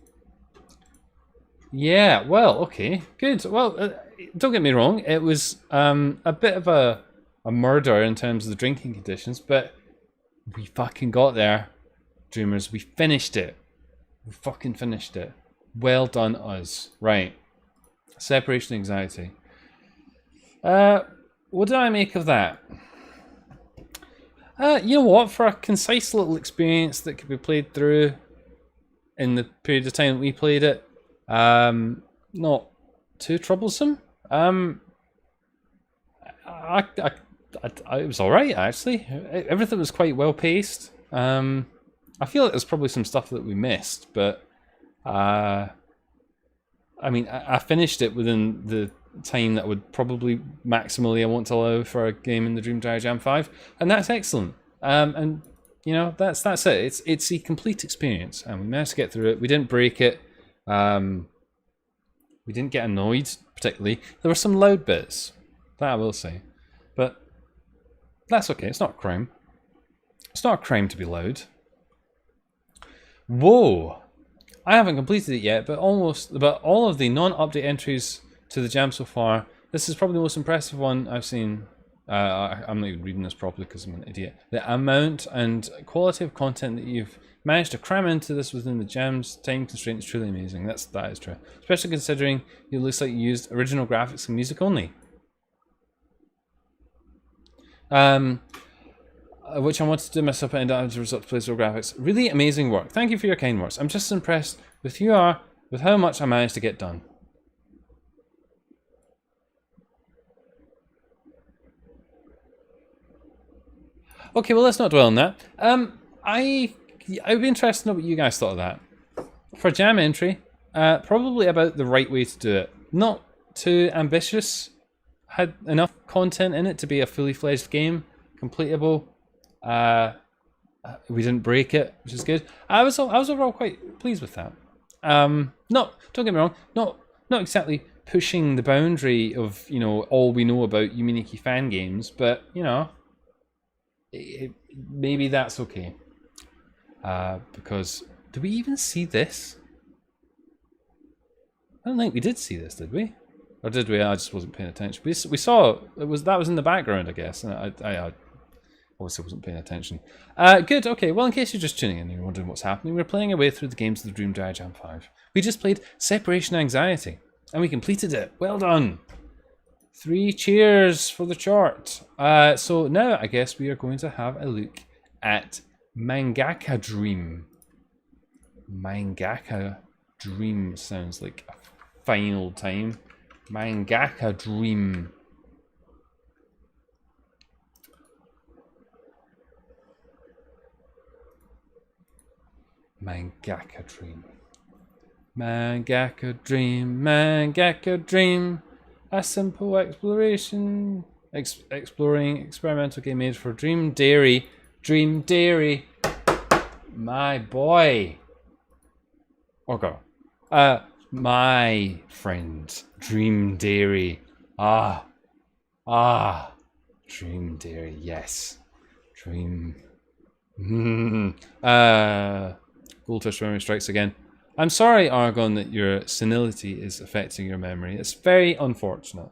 A: Yeah, well, okay. Good. Well, don't get me wrong. It was a bit of a murder in terms of the drinking conditions, but we fucking got there. Dreamers, we finished it. We fucking finished it. Well done, us. Right. Separation anxiety. What do I make of that? You know what? For a concise little experience that could be played through in the period of time that we played it, not too troublesome. It was all right actually. Everything was quite well paced. I feel like there's probably some stuff that we missed, but I mean, I finished it within the time that would probably maximally I want to allow for a game in the Dream Diary Jam 5, and that's excellent. And you know, that's it. It's a complete experience, and we managed to get through it. We didn't break it. We didn't get annoyed particularly. There were some loud bits, that I will say, but that's okay. It's not a crime. It's not a crime to be loud. Whoa! I haven't completed it yet, but all of the non-update entries to the jam so far, this is probably the most impressive one I've seen. I'm not even reading this properly because I'm an idiot. The amount and quality of content that you've managed to cram into this within the jam's time constraint is truly amazing. That is true. Especially considering it looks like you used original graphics and music only. Which I wanted to do myself and as a result to play graphics. Really amazing work. Thank you for your kind words. I'm just impressed with with how much I managed to get done. Okay, well let's not dwell on that. I would be interested to know what you guys thought of that. For jam entry, probably about the right way to do it. Not too ambitious. Had enough content in it to be a fully fledged game, completable. We didn't break it, which is good. I was overall quite pleased with that. Don't get me wrong, not exactly pushing the boundary of, you know, all we know about Yuminiki fan games, but you know, maybe that's okay. Because did we even see this? I don't think we did see this, did we? Or did we? I just wasn't paying attention. We saw that was in the background, I guess. And I obviously wasn't paying attention. Good, okay, well in case you're just tuning in and you're wondering what's happening, we're playing our way through the games of the Dream Diary Jam 5. We just played Separation Anxiety, and we completed it. Well done! 3 cheers for the chart. So now I guess we are going to have a look at MangakaDream. MangakaDream sounds like a fine old time. MangakaDream. MangakaDream. MangakaDream. MangakaDream. A simple exploration. Exploring experimental game made for Dream Diary. Dream Diary. My boy. Or girl. My friend. Dream Diary. Dream Diary. Yes. Dream. Goldfish memory strikes again. I'm sorry, Argon, that your senility is affecting your memory. It's very unfortunate.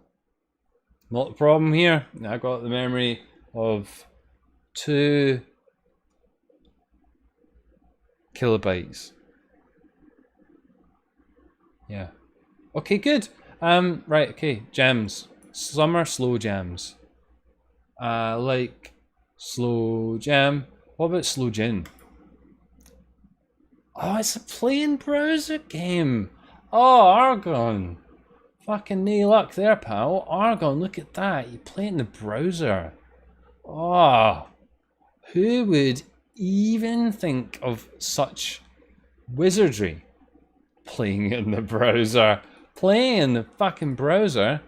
A: Not the problem here. I got the memory of 2 kilobytes. Yeah. Okay, good. Right, okay. Jams. Summer slow jams. Like slow jam. What about slow gin? Oh, it's a plain browser game. Oh, Argon. Fucking no luck there, pal. Argon, look at that. You play it in the browser. Oh. Who would even think of such wizardry? Playing in the browser. Playing in the fucking browser.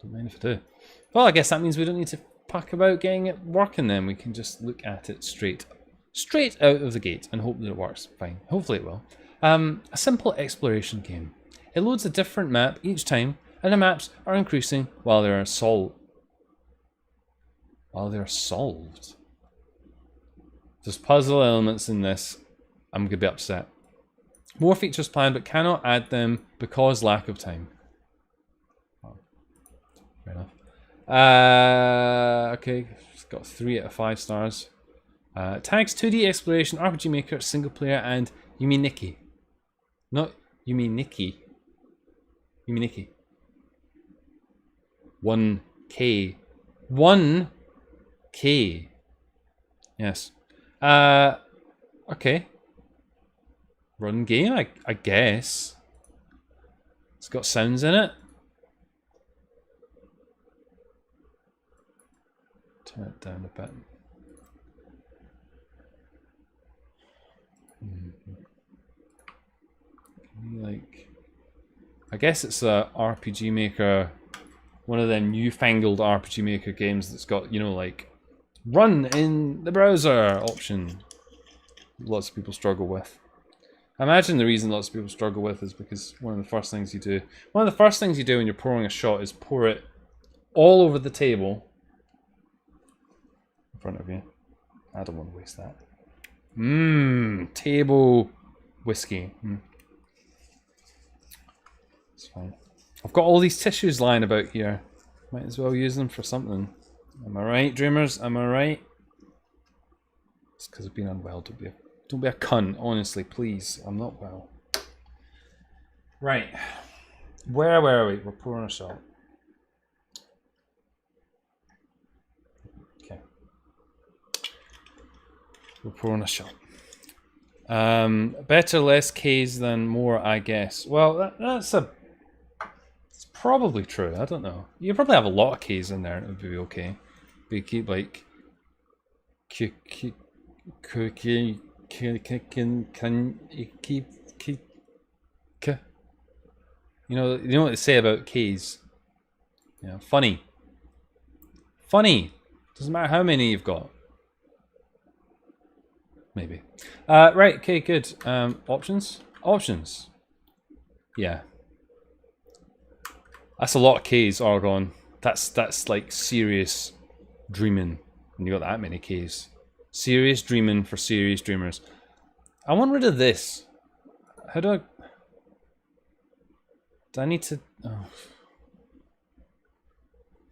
A: Don't mind if I do. Well, I guess that means we don't need to puck about getting it working then. We can just look at it straight out of the gate and hope that it works fine. Hopefully it will. A simple exploration game. It loads a different map each time, and the maps are increasing while they are solved. There's puzzle elements in this. I'm going to be upset. More features planned, but cannot add them because lack of time. Oh, fair enough. Okay, it's got 3 out of 5 stars. Tags 2D exploration, RPG Maker, single player, and Yuminiki. Not you mean Nikki. You mean Nikki. 1K. 1K. Yes. Okay. Run game, I guess. It's got sounds in it. Turn it down a bit. Like, I guess it's a RPG Maker, one of them newfangled RPG Maker games that's got, you know, like run in the browser option. Lots of people struggle with. I imagine the reason lots of people struggle with is because one of the first things you do when you're pouring a shot is pour it all over the table in front of you. I don't want to waste that. Table whiskey. It's fine. I've got all these tissues lying about here. Might as well use them for something. Am I right, dreamers? Am I right? It's because I've been unwell. Don't be a cunt, honestly, please. I'm not well. Right. Where were we? We're pouring a shot. Okay. We're pouring a shot. Better less K's than more, I guess. Well, it's probably true. I don't know. You probably have a lot of K's in there. It would be okay. But you keep like can you keep you know what they say about K's. You know, funny. Doesn't matter how many you've got. Maybe. Right, okay, good. Options? Yeah. That's a lot of K's, Argon. That's like serious dreaming when you got that many K's. Serious dreaming for serious dreamers. I want rid of this. How do I need to... Oh.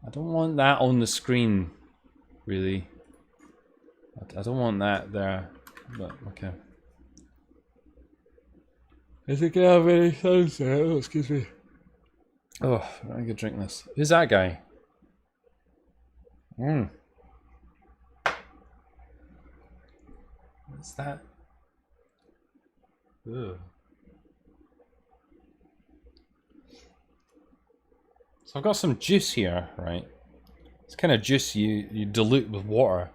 A: I don't want that on the screen, really. I don't want that there, but okay. Is it gonna have any sounds there? Oh, excuse me. Oh, I'm gonna drink this. Who's that guy? What's that? Ugh. So I've got some juice here, right? It's kind of juice you dilute with water.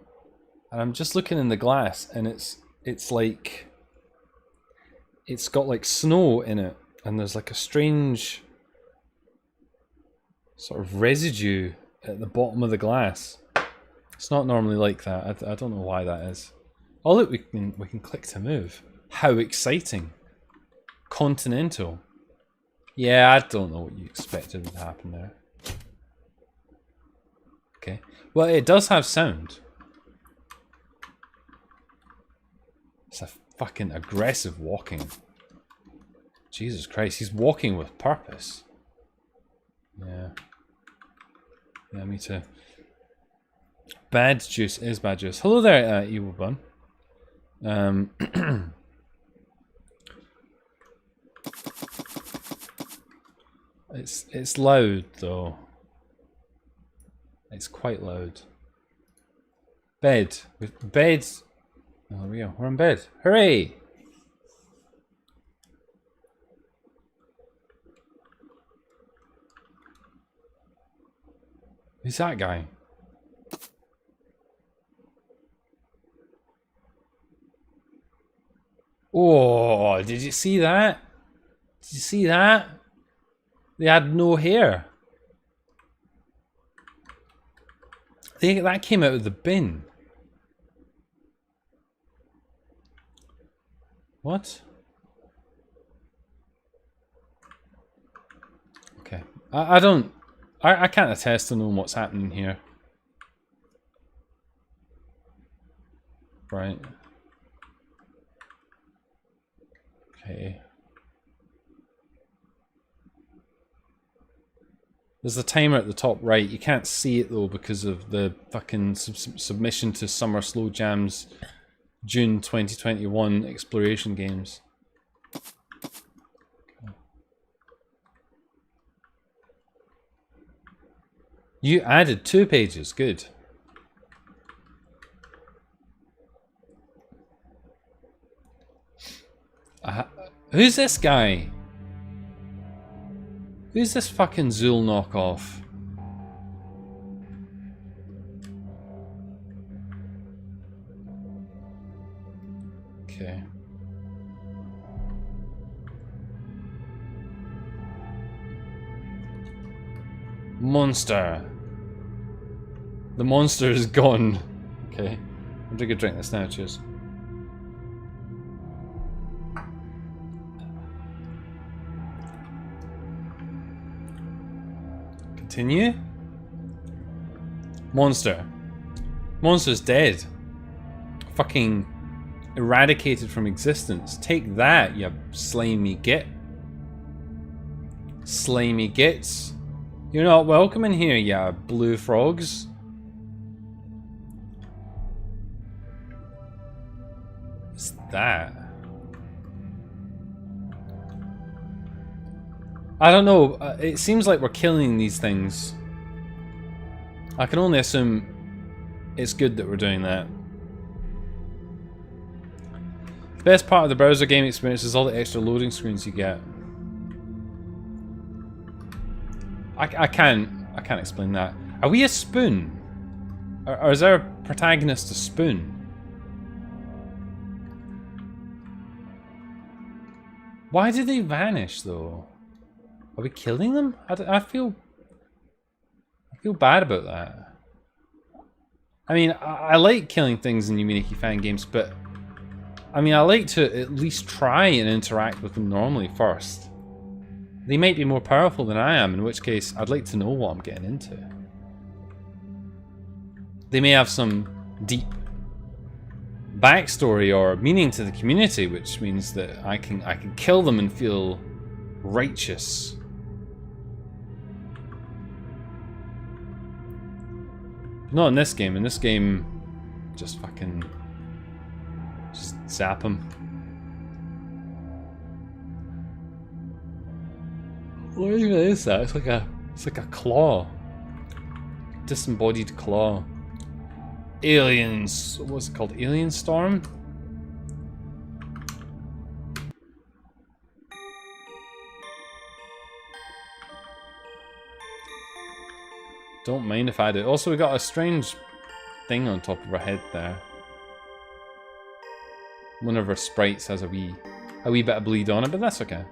A: And I'm just looking in the glass and it's like... It's got like snow in it. And there's like a strange sort of residue at the bottom of the glass. It's not normally like that. I don't know why that is. Oh look, we can click to move. How exciting. Continental. Yeah, I don't know what you expected would happen there. Okay. Well, it does have sound. It's a fucking aggressive walking. Jesus Christ, he's walking with purpose. Yeah. Yeah, me too. Bad juice is bad juice. Hello there, evil bun. It's loud though. It's quite loud. Bed. Bed. Oh, there we go. We're in bed. Hooray! Who's that guy? Oh, did you see that? Did you see that? They had no hair. That came out of the bin. What? Okay. I can't attest to knowing what's happening here. Right. Okay. There's the timer at the top right. You can't see it though because of the fucking submission to Summer Slow Jam's June 2021 exploration games. You added 2 pages. Good. Who's this guy? Who's this fucking Zool knockoff? Okay. Monster. The monster is gone. Okay. I'll take a drink this now, cheers. Continue. Monster. Monster's dead. Fucking eradicated from existence. Take that, you slimy git. Slimy gits. You're not welcome in here, you blue frogs. What's that? I don't know. It seems like we're killing these things. I can only assume it's good that we're doing that. The best part of the browser game experience is all the extra loading screens you get. I can't explain that. Are we a spoon? Or is our protagonist a spoon? Why did they vanish though? Are we killing them? I feel bad about that. I mean, I like killing things in Yuminiki fan games, but I mean, I like to at least try and interact with them normally first. They might be more powerful than I am, in which case I'd like to know what I'm getting into. They may have some deep backstory or meaning to the community, which means that I can kill them and feel righteous. Not in this game. In this game, just zap them. What even is that? It's like a claw. Disembodied claw. Aliens. What's it called? Alien Storm? Don't mind if I do. Also, we got a strange thing on top of our head there. One of our sprites has a wee bit of bleed on it, but that's okay.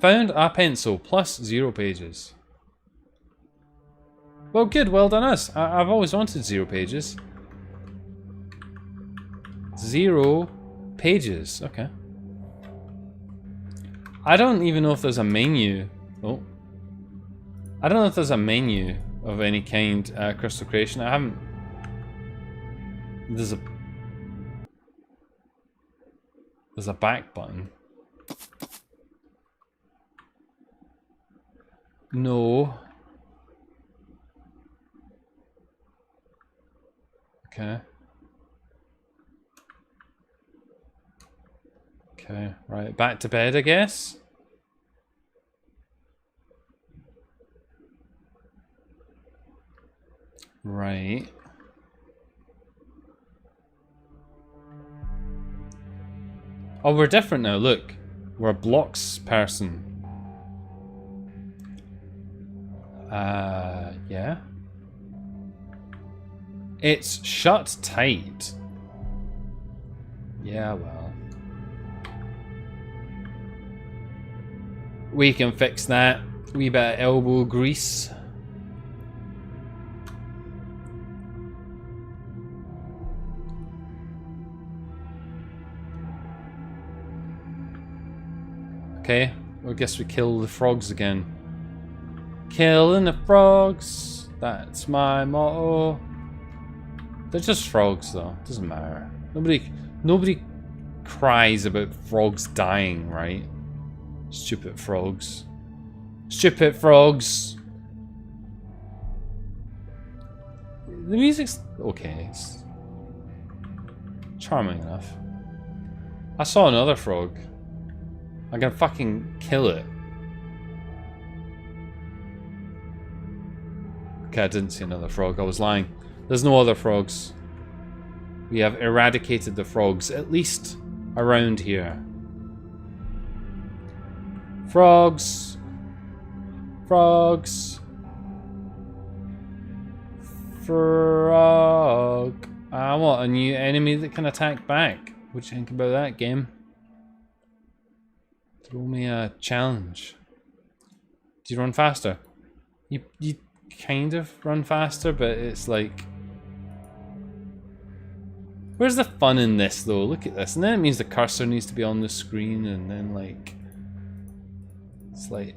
A: Found a pencil, plus 0 pages. Well, good, well done us. I've always wanted 0 pages. 0 pages, okay. I don't even know if there's a menu. Oh. I don't know if there's a menu of any kind, Crystal Creation. I haven't... There's a back button. No. Okay. Okay, right. Back to bed, I guess. Right. Oh, we're different now, look. We're a blocks person. Yeah. It's shut tight. Yeah, well. We can fix that. Wee bit of elbow grease. Okay, well, I guess we kill the frogs again. Killing the frogs, that's my motto. They're just frogs though, doesn't matter. Nobody cries about frogs dying, right? Stupid frogs. Stupid frogs. The music's okay, it's charming enough. I saw another frog. I can fucking kill it. Okay, I didn't see another frog. I was lying. There's no other frogs. We have eradicated the frogs, at least around here. Frogs. Frogs. Frog. I want a new enemy that can attack back. What do you think about that, game? Throw me a challenge. Do you run faster? You kind of run faster, but it's like... Where's the fun in this, though? Look at this. And then it means the cursor needs to be on the screen, and then, like... It's like...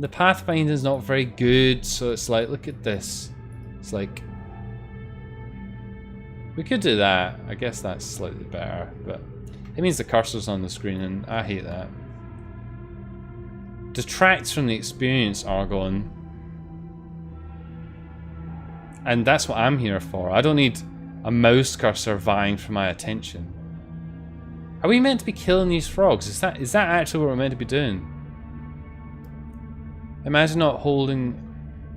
A: The pathfinding is not very good, so it's like, look at this. It's like... We could do that. I guess that's slightly better, but... It means the cursor's on the screen, and I hate that. Detracts from the experience, Argon. And that's what I'm here for. I don't need a mouse cursor vying for my attention. Are we meant to be killing these frogs? Is that actually what we're meant to be doing? Imagine not holding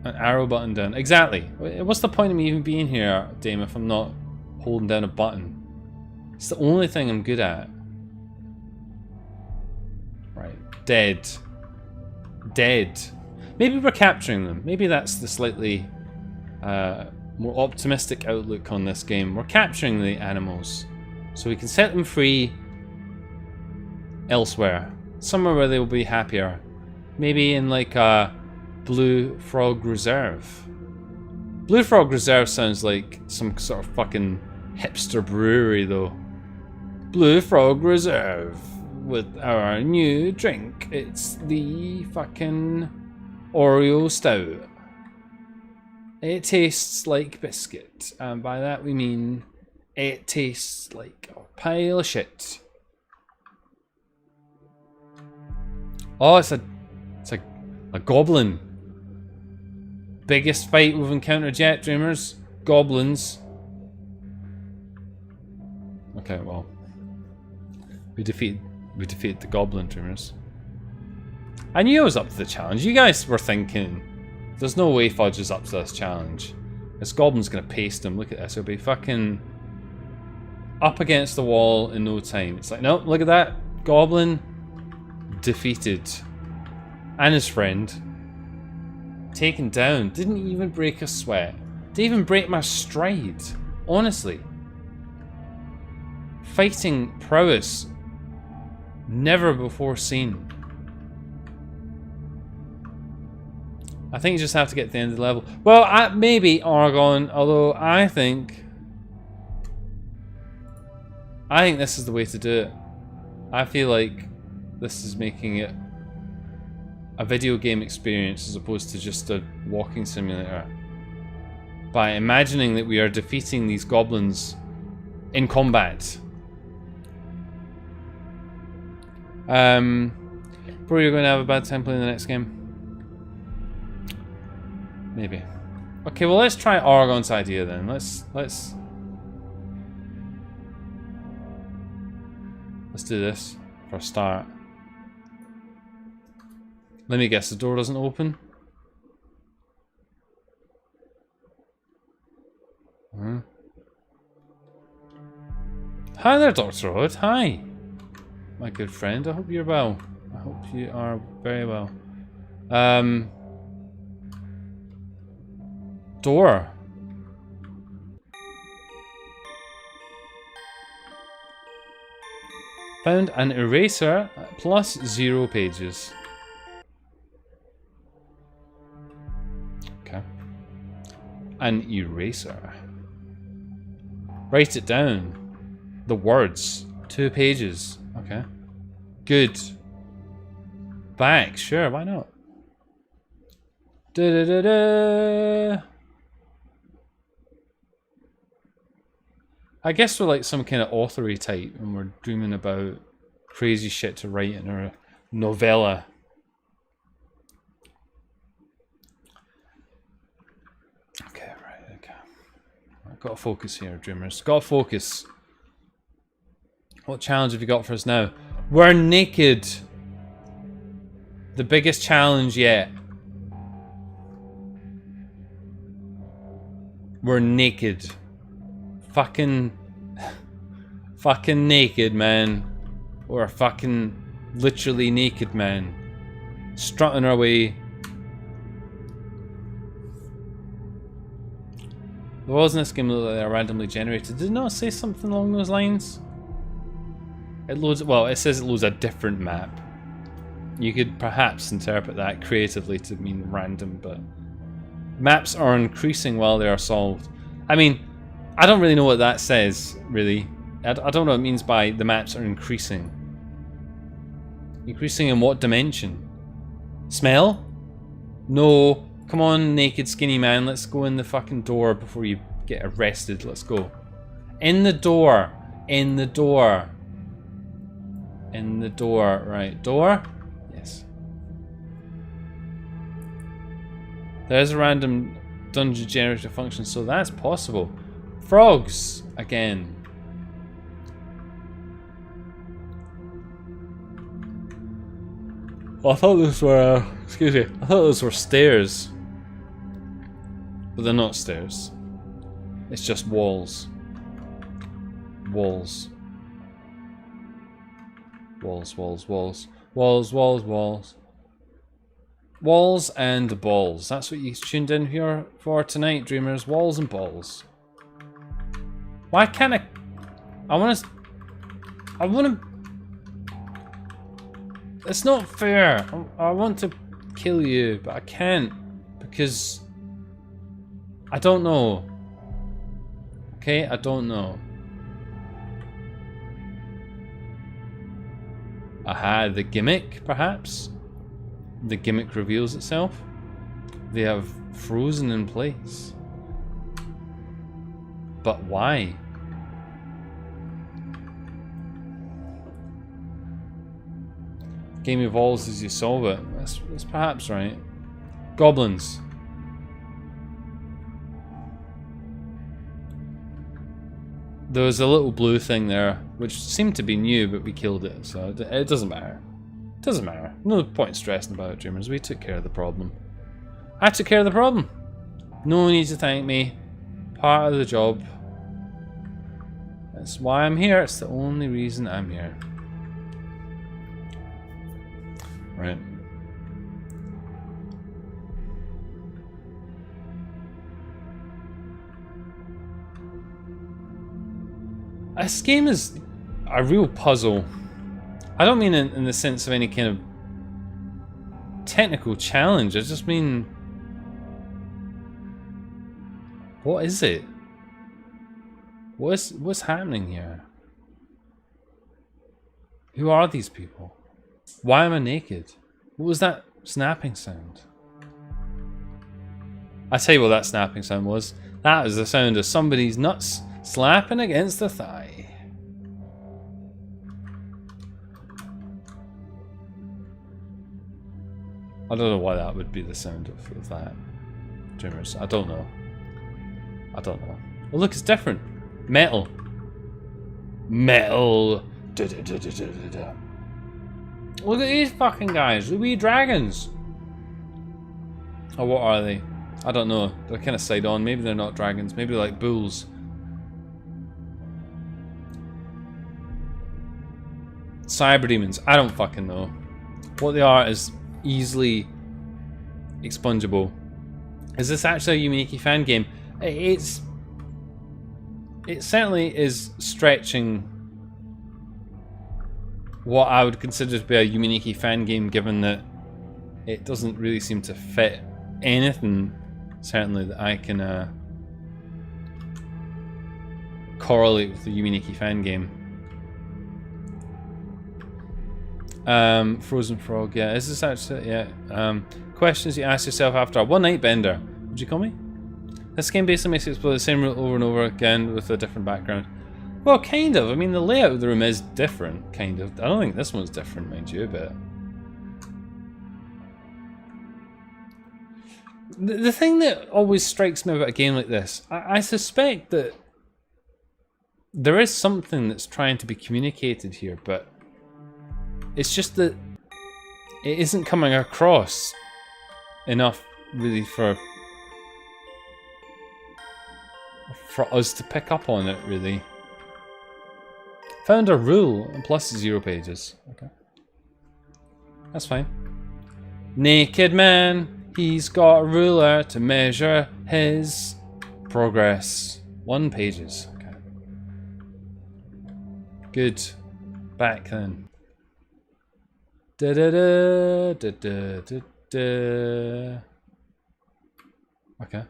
A: an arrow button down. Exactly. What's the point of me even being here, Dame, if I'm not holding down a button? It's the only thing I'm good at. Right. Dead. Dead. Maybe we're capturing them. Maybe that's the slightly more optimistic outlook on this game. We're capturing the animals so we can set them free elsewhere. Somewhere where they will be happier. Maybe in like a Blue Frog Reserve. Blue Frog Reserve sounds like some sort of fucking hipster brewery though. Blue Frog Reserve with our new drink. It's the fucking Oreo Stout. It tastes like biscuit, and by that we mean it tastes like a pile of shit. Oh, it's a goblin. Biggest fight we've encountered yet, Dreamers. Goblins. Okay, well, we defeated the goblin, Dreamers. I knew I was up to the challenge. You guys were thinking, there's no way Fudge is up to this challenge. This goblin's gonna paste him. Look at this. He'll be fucking up against the wall in no time. It's like, nope, look at that. Goblin defeated. And his friend taken down. Didn't even break a sweat. Didn't even break my stride. Honestly. Fighting prowess never before seen. I think you just have to get to the end of the level. Well, maybe Argon, although I think this is the way to do it. I feel like this is making it a video game experience as opposed to just a walking simulator. By imagining that we are defeating these goblins in combat. Bro, you're going to have a bad time playing the next game? Maybe. Okay, well let's try Argon's idea then. Let's do this for a start. Let me guess, the door doesn't open? Hi there, Dr. Hood. Hi. My good friend. I hope you're well. I hope you are very well. Door. Found an eraser plus 0 pages. Okay. An eraser. Write it down. The words. 2 pages. Okay. Good. Back. Sure, why not? Da da da da. I guess we're like some kind of authory type and we're dreaming about crazy shit to write in our novella. Okay, right, okay. I've got to focus here, Dreamers. Got to focus. What challenge have you got for us now? We're naked. The biggest challenge yet. We're naked. Fucking naked, man. We're fucking literally naked, man. Strutting our way. The walls in this game look like they're randomly generated. Did it not say something along those lines? It loads, well, it says it loads a different map. You could perhaps interpret that creatively to mean random, but maps are increasing while they are solved. I mean, I don't really know what that says, really. I don't know what it means by the maps are increasing. Increasing in what dimension? Smell? No. Come on, naked skinny man, let's go in the fucking door before you get arrested. Let's go. In the door. In the door. In the door. Right. Door? Yes. There's a random dungeon generator function, so that's possible. Frogs! Again. Well, I thought those were, excuse me, I thought those were stairs. But they're not stairs. It's just walls. Walls. Walls, walls, walls. Walls, walls, walls. Walls and balls. That's what you tuned in here for tonight, dreamers. Walls and balls. Why can't I... I want to... It's not fair. I want to kill you, but I can't. Because... I don't know. Okay, I don't know. Aha, the gimmick, perhaps? The gimmick reveals itself. They have frozen in place. But why? Game evolves as you solve it. That's perhaps right. Goblins. There was a little blue thing there, which seemed to be new, but we killed it, so it doesn't matter. It doesn't matter. No point stressing about it, dreamers. We took care of the problem. I took care of the problem. No need to thank me. Part of the job. That's why I'm here. It's the only reason I'm here. Right. This game is a real puzzle. I don't mean in the sense of any kind of technical challenge. I just mean... What is it? What's happening here? Who are these people? Why am I naked? What was that snapping sound? I tell you what that snapping sound was. That was the sound of somebody's nuts slapping against the thigh. I don't know why that would be the sound of that. Dreamers, I don't know. I don't know. Oh look, it's different. Metal. Metal. Da, da, da, da, da, da, da. Look at these fucking guys. The wee dragons. Oh, what are they? I don't know. They're kind of side on. Maybe they're not dragons. Maybe they're like bulls. Cyber demons. I don't fucking know. What they are is easily expungible. Is this actually a Yuminiki fan game? It certainly is stretching what I would consider to be a Yuminiki fan game, given that it doesn't really seem to fit anything, certainly, that I can correlate with the Yuminiki fan game. Frozen Frog, yeah. Is this actually, yeah. Questions you ask yourself after a one-night bender. Would you call me? This game basically makes you explore the same route over and over again with a different background. Well, kind of. I mean, the layout of the room is different, kind of. I don't think this one's different, mind you, but... The thing that always strikes me about a game like this, I suspect that there is something that's trying to be communicated here, but it's just that it isn't coming across enough, really, for for us to pick up on it, really. Found a rule, and plus 0 pages. Okay. That's fine. Naked man, he's got a ruler to measure his progress. 1 pages. Okay. Good. Back then. Da da da da da da da. Okay.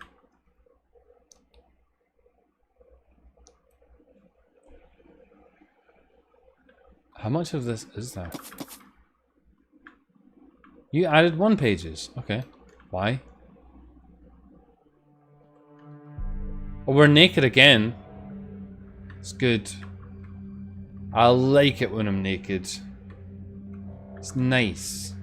A: How much of this is there? You added 1 pages. Okay. Why? Oh, we're naked again. It's good. I like it when I'm naked. It's nice.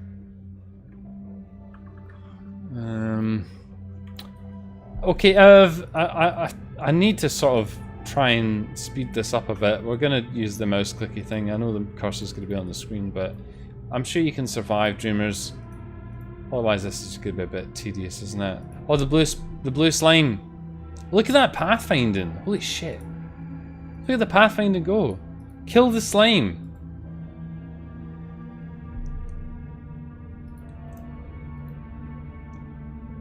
A: Okay, I need to sort of try and speed this up a bit. We're gonna use the mouse clicky thing. I know the cursor's gonna be on the screen, but I'm sure you can survive, dreamers. Otherwise, this is gonna be a bit tedious, isn't it? Oh, the blue slime. Look at that pathfinding. Holy shit! Look at the pathfinding go. Kill the slime.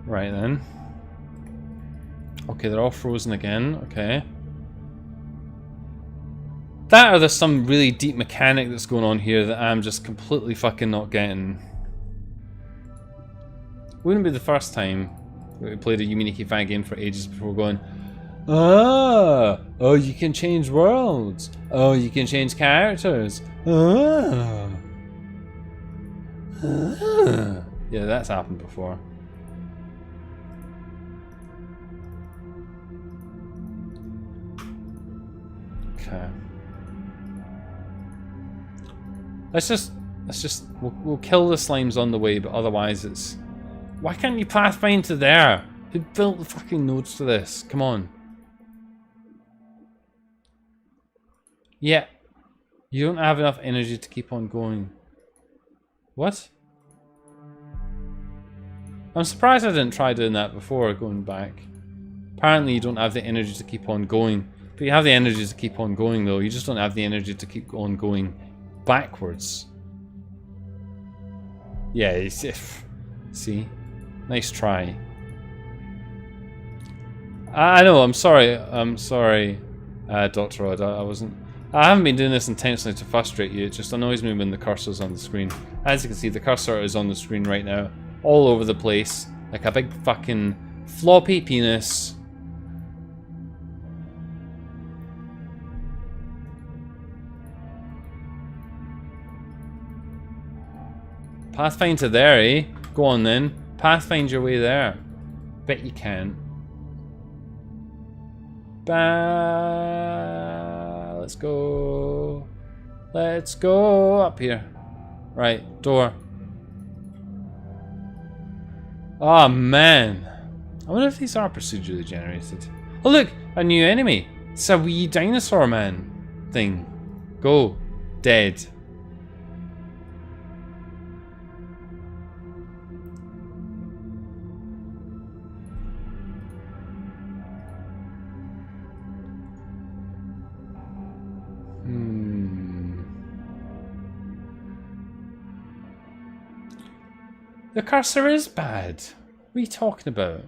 A: Right then. Okay, they're all frozen again. Okay. That or there's some really deep mechanic that's going on here that I'm just completely fucking not getting. Wouldn't be the first time we played a Yuminiki fan game for ages before going, oh, you can change worlds. Oh, you can change characters. Yeah, that's happened before. Okay. Let's just we'll kill the slimes on the way, but otherwise it's. Why can't you pathfind to there? Who built the fucking nodes to this? Come on. Yeah. You don't have enough energy to keep on going. What? I'm surprised I didn't try doing that before going back. Apparently you don't have the energy to keep on going. But you have the energy to keep on going though. You just don't have the energy to keep on going backwards. Yeah, it's if. See? Nice try. I know, I'm sorry, Dr. Odd, I haven't been doing this intentionally to frustrate you, it just annoys me when the cursor's on the screen. As you can see, the cursor is on the screen right now, all over the place, like a big fucking floppy penis. Pathfind to there, eh? Go on then. Pathfind your way there. Bet you can. Let's go. Let's go up here. Right, door. Oh man. I wonder if these are procedurally generated. Oh look, a new enemy. It's a wee dinosaur man thing. Go. Dead. The cursor is bad. What are you talking about?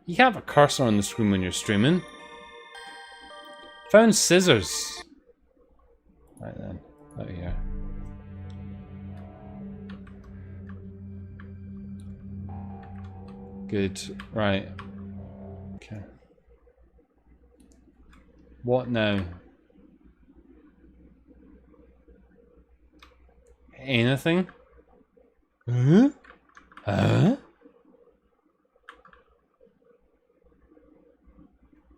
A: You can't have a cursor on the screen when you're streaming. Found scissors. Right then, out here. Good, right. Okay. What now? Anything? Huh? Huh?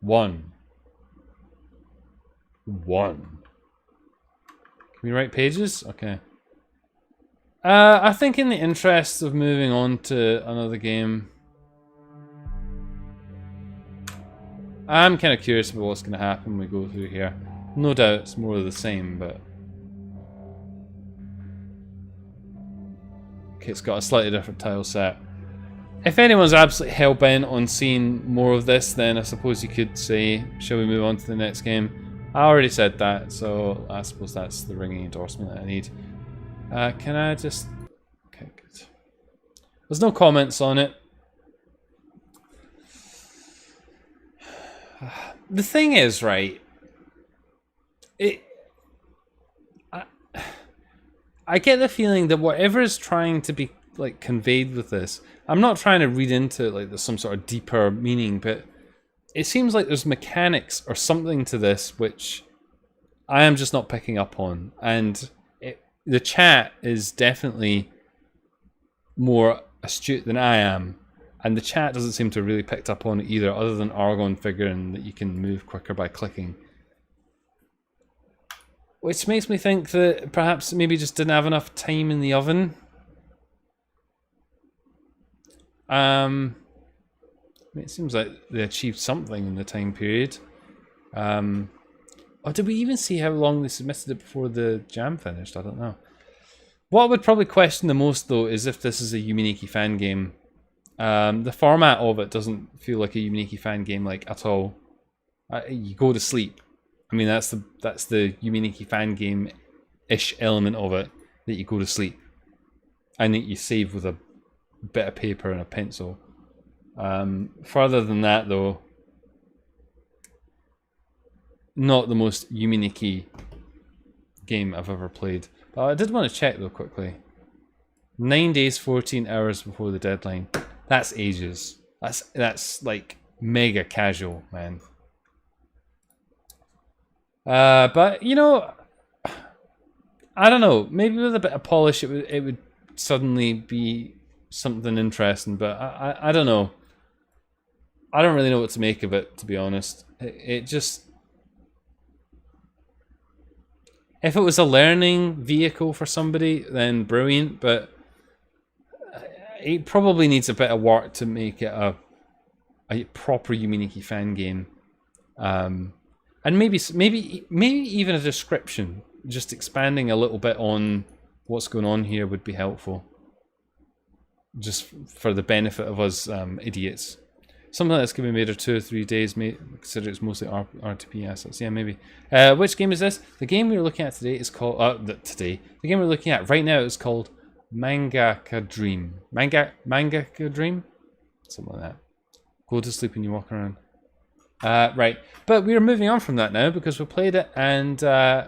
A: 1. Can we write pages? Okay. I think in the interest of moving on to another game, I'm kind of curious about what's going to happen when we go through here. No doubt it's more of the same, but... Okay, it's got a slightly different tile set. If anyone's absolutely hell-bent on seeing more of this, then I suppose you could say, shall we move on to the next game? I already said that, so I suppose that's the ringing endorsement that I need. Can I just... Okay, good. There's no comments on it. The thing is, right, I get the feeling that whatever is trying to be like conveyed with this, I'm not trying to read into it like there's some sort of deeper meaning, but it seems like there's mechanics or something to this which I am just not picking up on, and the chat is definitely more astute than I am. And the chat doesn't seem to have really picked up on it either, other than Argon figuring that you can move quicker by clicking. Which makes me think that perhaps maybe just didn't have enough time in the oven. It seems like they achieved something in the time period. Oh, did we even see how long they submitted it before the jam finished? I don't know. What I would probably question the most, though, is if this is a Yuminiki fan game. The format of it doesn't feel like a Yuminiki fan game, like, at all. You go to sleep. I mean, that's the Yuminiki fan game-ish element of it, that you go to sleep. And that you save with a bit of paper and a pencil. Further than that, though, not the most Yuminiki game I've ever played. But I did want to check, though, quickly. 9 days, 14 hours before the deadline. That's ages. That's like mega casual, man. But you know, I don't know. Maybe with a bit of polish, it would suddenly be something interesting. But I don't know. I don't really know what to make of it, to be honest. It just, if it was a learning vehicle for somebody, then brilliant. But it probably needs a bit of work to make it a proper Yuminiki fan game, and maybe even a description, just expanding a little bit on what's going on here would be helpful, just for the benefit of us idiots. Something that's going to be made in 2 or 3 days, consider it's mostly RTP assets. Yeah, maybe. Which game is this? The game we're looking at today is called the game we're looking at right now is called MangakaDream. MangakaDream? Something like that. Go to sleep and you walk around. Right. But we're moving on from that now because we played it and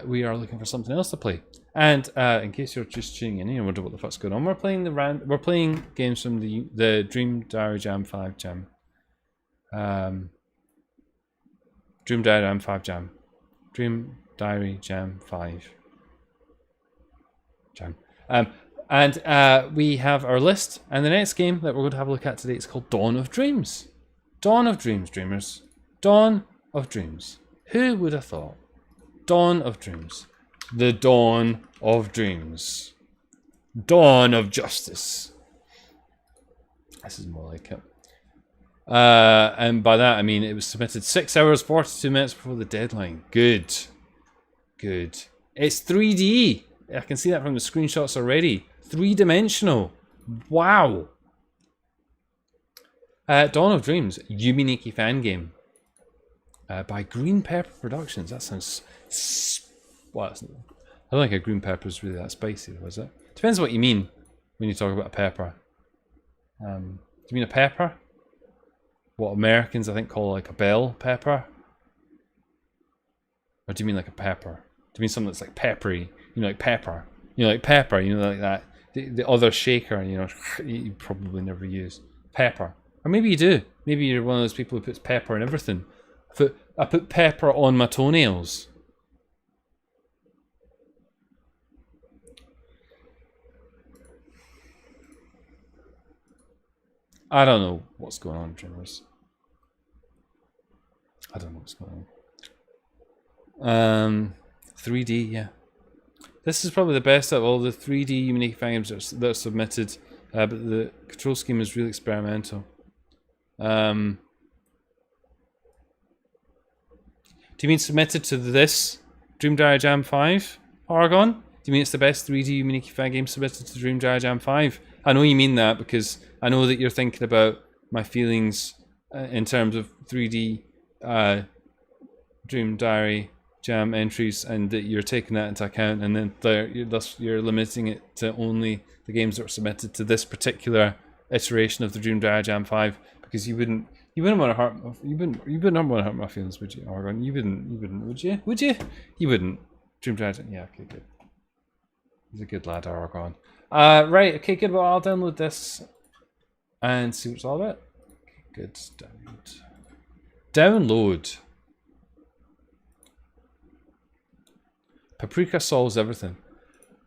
A: we are looking for something else to play. And in case you're just tuning in and you wonder what the fuck's going on, we're playing games from the Dream Diary Jam 5 Jam. Dream Diary Jam 5 Jam. Dream Diary Jam 5 Jam. And we have our list, and the next game that we're going to have a look at today is called Dawn of Dreams. Dawn of Dreams, dreamers. Dawn of Dreams. Who would have thought? Dawn of Dreams. The Dawn of Dreams. Dawn of Justice. This is more like it. And by that I mean it was submitted 6 hours 42 minutes before the deadline. Good. Good. It's 3D. I can see that from the screenshots already. 3-dimensional. Wow. Dawn of Dreams, Yuminiki fan game. By Green Pepper Productions. That sounds... Well, I don't think a green pepper is really that spicy, though, is it? Depends what you mean when you talk about a pepper. Do you mean a pepper? What Americans, I think, call like a bell pepper? Or do you mean like a pepper? Do you mean something that's like peppery? You know, like pepper. You know, like pepper, you know, like that. The other shaker, you know, you probably never use. Pepper. Or maybe you do. Maybe you're one of those people who puts pepper in everything. I put pepper on my toenails. I don't know what's going on, dreamers. I don't know what's going on. 3D, yeah. This is probably the best out of all the 3D Yuminiki fan games that are submitted, but the control scheme is really experimental. Do you mean submitted to this Dream Diary Jam 5, Aragon? Do you mean it's the best 3D Yuminiki fan game submitted to Dream Diary Jam 5? I know you mean that because I know that you're thinking about my feelings in terms of 3D Dream Diary Jam entries, and that you're taking that into account, and then thus you're limiting it to only the games that were submitted to this particular iteration of the Dream Diary Jam 5, because you wouldn't want to hurt you wouldn't want to hurt my feelings, would you, Argon? You wouldn't, would you? Would you? You wouldn't. Dream Diary Jam, yeah, okay, good. He's a good lad, Argon. Right, okay, good. Well, I'll download this and see what it's all about. Good. Download. Paprika solves everything.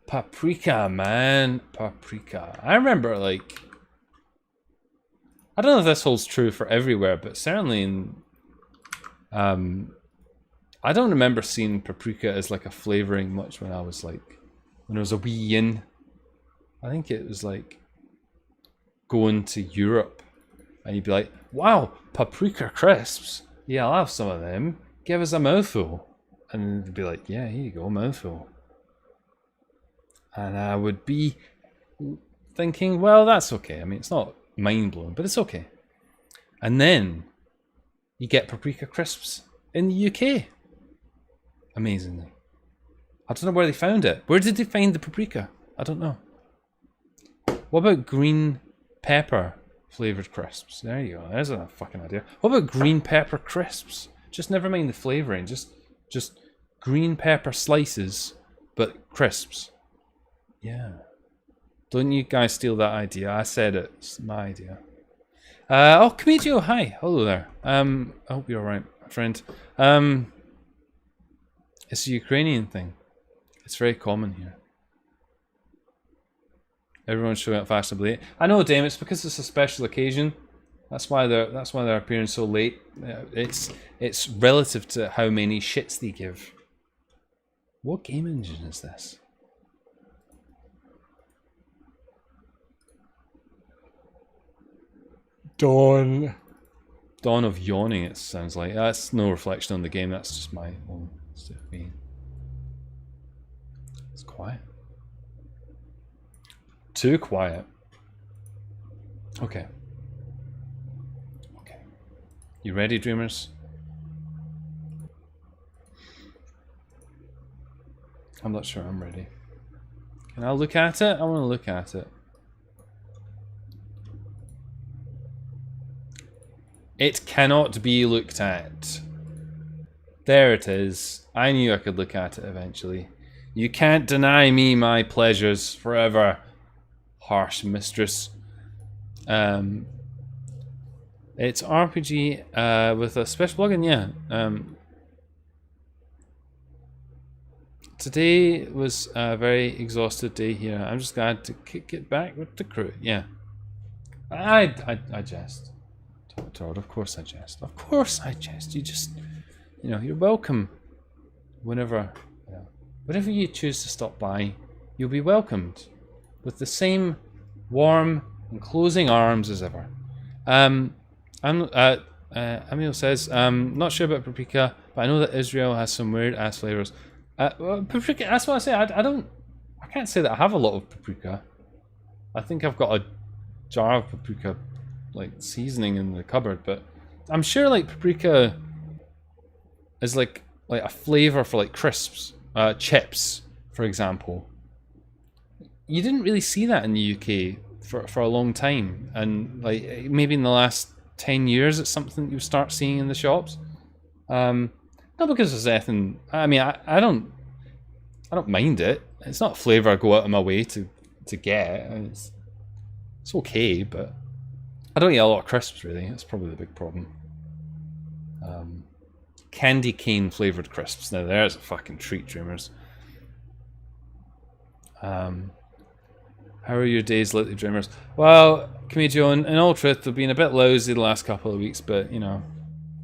A: Paprika, man. Paprika. I remember, like... I don't know if this holds true for everywhere, but certainly in... I don't remember seeing paprika as like a flavouring much when I was like... When I was a wee yin. I think it was like... Going to Europe. And you'd be like, wow, paprika crisps. Yeah, I'll have some of them. Give us a mouthful. And they'd be like, yeah, here you go, mouthful. And I would be thinking, well, that's okay. I mean, it's not mind-blowing, but it's okay. And then you get paprika crisps in the UK. Amazingly. I don't know where they found it. Where did they find the paprika? I don't know. What about green pepper flavoured crisps? There you go. There's a fucking idea. What about green pepper crisps? Just never mind the flavouring. Just green pepper slices, but crisps. Yeah. Don't you guys steal that idea. I said it. It's my idea. Oh, Comedio, hi. Hello there. I hope you're alright, friend. It's a Ukrainian thing. It's very common here. Everyone's showing up fashionably. I know, Dame, it's because it's a special occasion. That's why they're appearing so late. It's relative to how many shits they give. What game engine is this? Dawn of Yawning, it sounds like. That's no reflection on the game, that's just my own stuff being. It's quiet. Too quiet. Okay. Okay. You ready, dreamers? I'm not sure I'm ready. Can I look at it? I want to look at it. It cannot be looked at. There it is. I knew I could look at it eventually. You can't deny me my pleasures forever, harsh mistress. It's RPG with a special plugin, yeah. Today was a very exhausted day here. I'm just glad to get back with the crew. Yeah, I jest. Todd, of course I jest. Of course I jest. You just, you're welcome. Whenever you choose to stop by, you'll be welcomed with the same warm, enclosing arms as ever. Emil says, not sure about paprika, but I know that Israel has some weird ass flavors. Paprika, that's what I say. I can't say that I have a lot of paprika. I think I've got a jar of paprika, like seasoning in the cupboard, but I'm sure like paprika is like a flavor for like crisps, chips, for example. You didn't really see that in the UK for a long time, and like maybe in the last 10 years it's something you start seeing in the shops. Not because there's anything. I mean, I don't mind it. It's not a flavor I go out of my way to get. It's okay, but I don't eat a lot of crisps really. That's probably the big problem. Candy cane flavored crisps. Now there's a fucking treat, dreamers. How are your days lately, dreamers? Well, Comedian, in all truth, they've been a bit lousy the last couple of weeks, but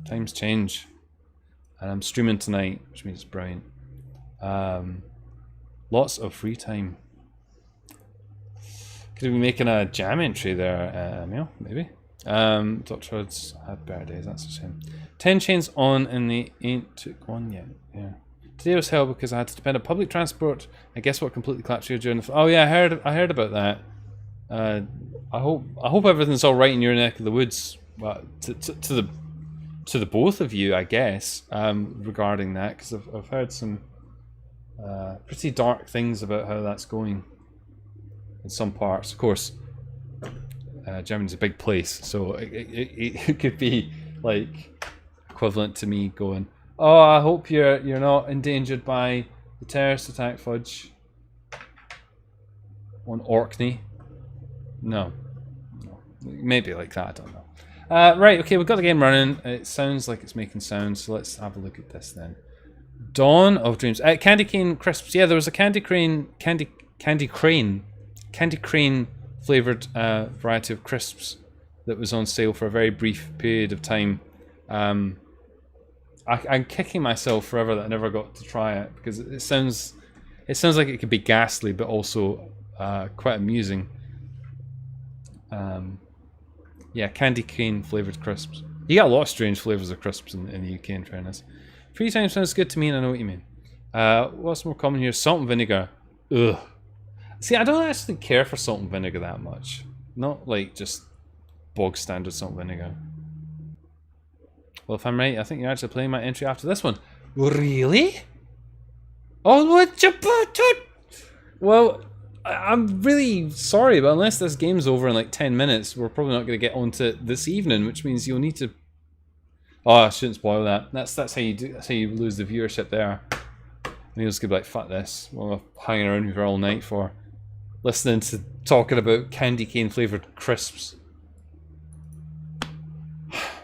A: times change. And I'm streaming tonight, which means it's brilliant. Lots of free time. Could we be making a jam entry there, Emil? Maybe. Dr. Hood's had better days, that's a shame. 10 chains on and they ain't took one yet. Yeah. Today was hell because I had to depend on public transport. I guess what completely collapsed here during the... Oh yeah, I heard about that. I hope everything's all right in your neck of the woods. To the both of you, I guess, regarding that, because I've heard some pretty dark things about how that's going in some parts. Of course, Germany's a big place, so it could be like equivalent to me going, "Oh, I hope you're not endangered by the terrorist attack, Fudge." On Orkney. No. Maybe like that, I don't know. Right, okay, we've got the game running. It sounds like it's making sound, so let's have a look at this then. Dawn of Dreams. Candy cane crisps. Yeah, there was a candy crane flavoured variety of crisps that was on sale for a very brief period of time. I'm kicking myself forever that I never got to try it, because it sounds like it could be ghastly, but also quite amusing. Yeah, candy cane flavoured crisps. You got a lot of strange flavours of crisps in the UK, in fairness. Free time sounds good to me, and I know what you mean. What's more common here? Salt and vinegar. Ugh. See, I don't actually care for salt and vinegar that much. Not like just bog standard salt and vinegar. Well, if I'm right, I think you're actually playing my entry after this one. Really? Oh, what you put it? Well, I'm really sorry, but unless this game's over in like 10 minutes, we're probably not going to get onto it this evening, which means you'll need to... Oh, I shouldn't spoil that. That's how you do. That's how you lose the viewership there. Neil's gonna be like, "Fuck this." Well, I'm hanging around here all night for listening to talking about candy cane flavored crisps.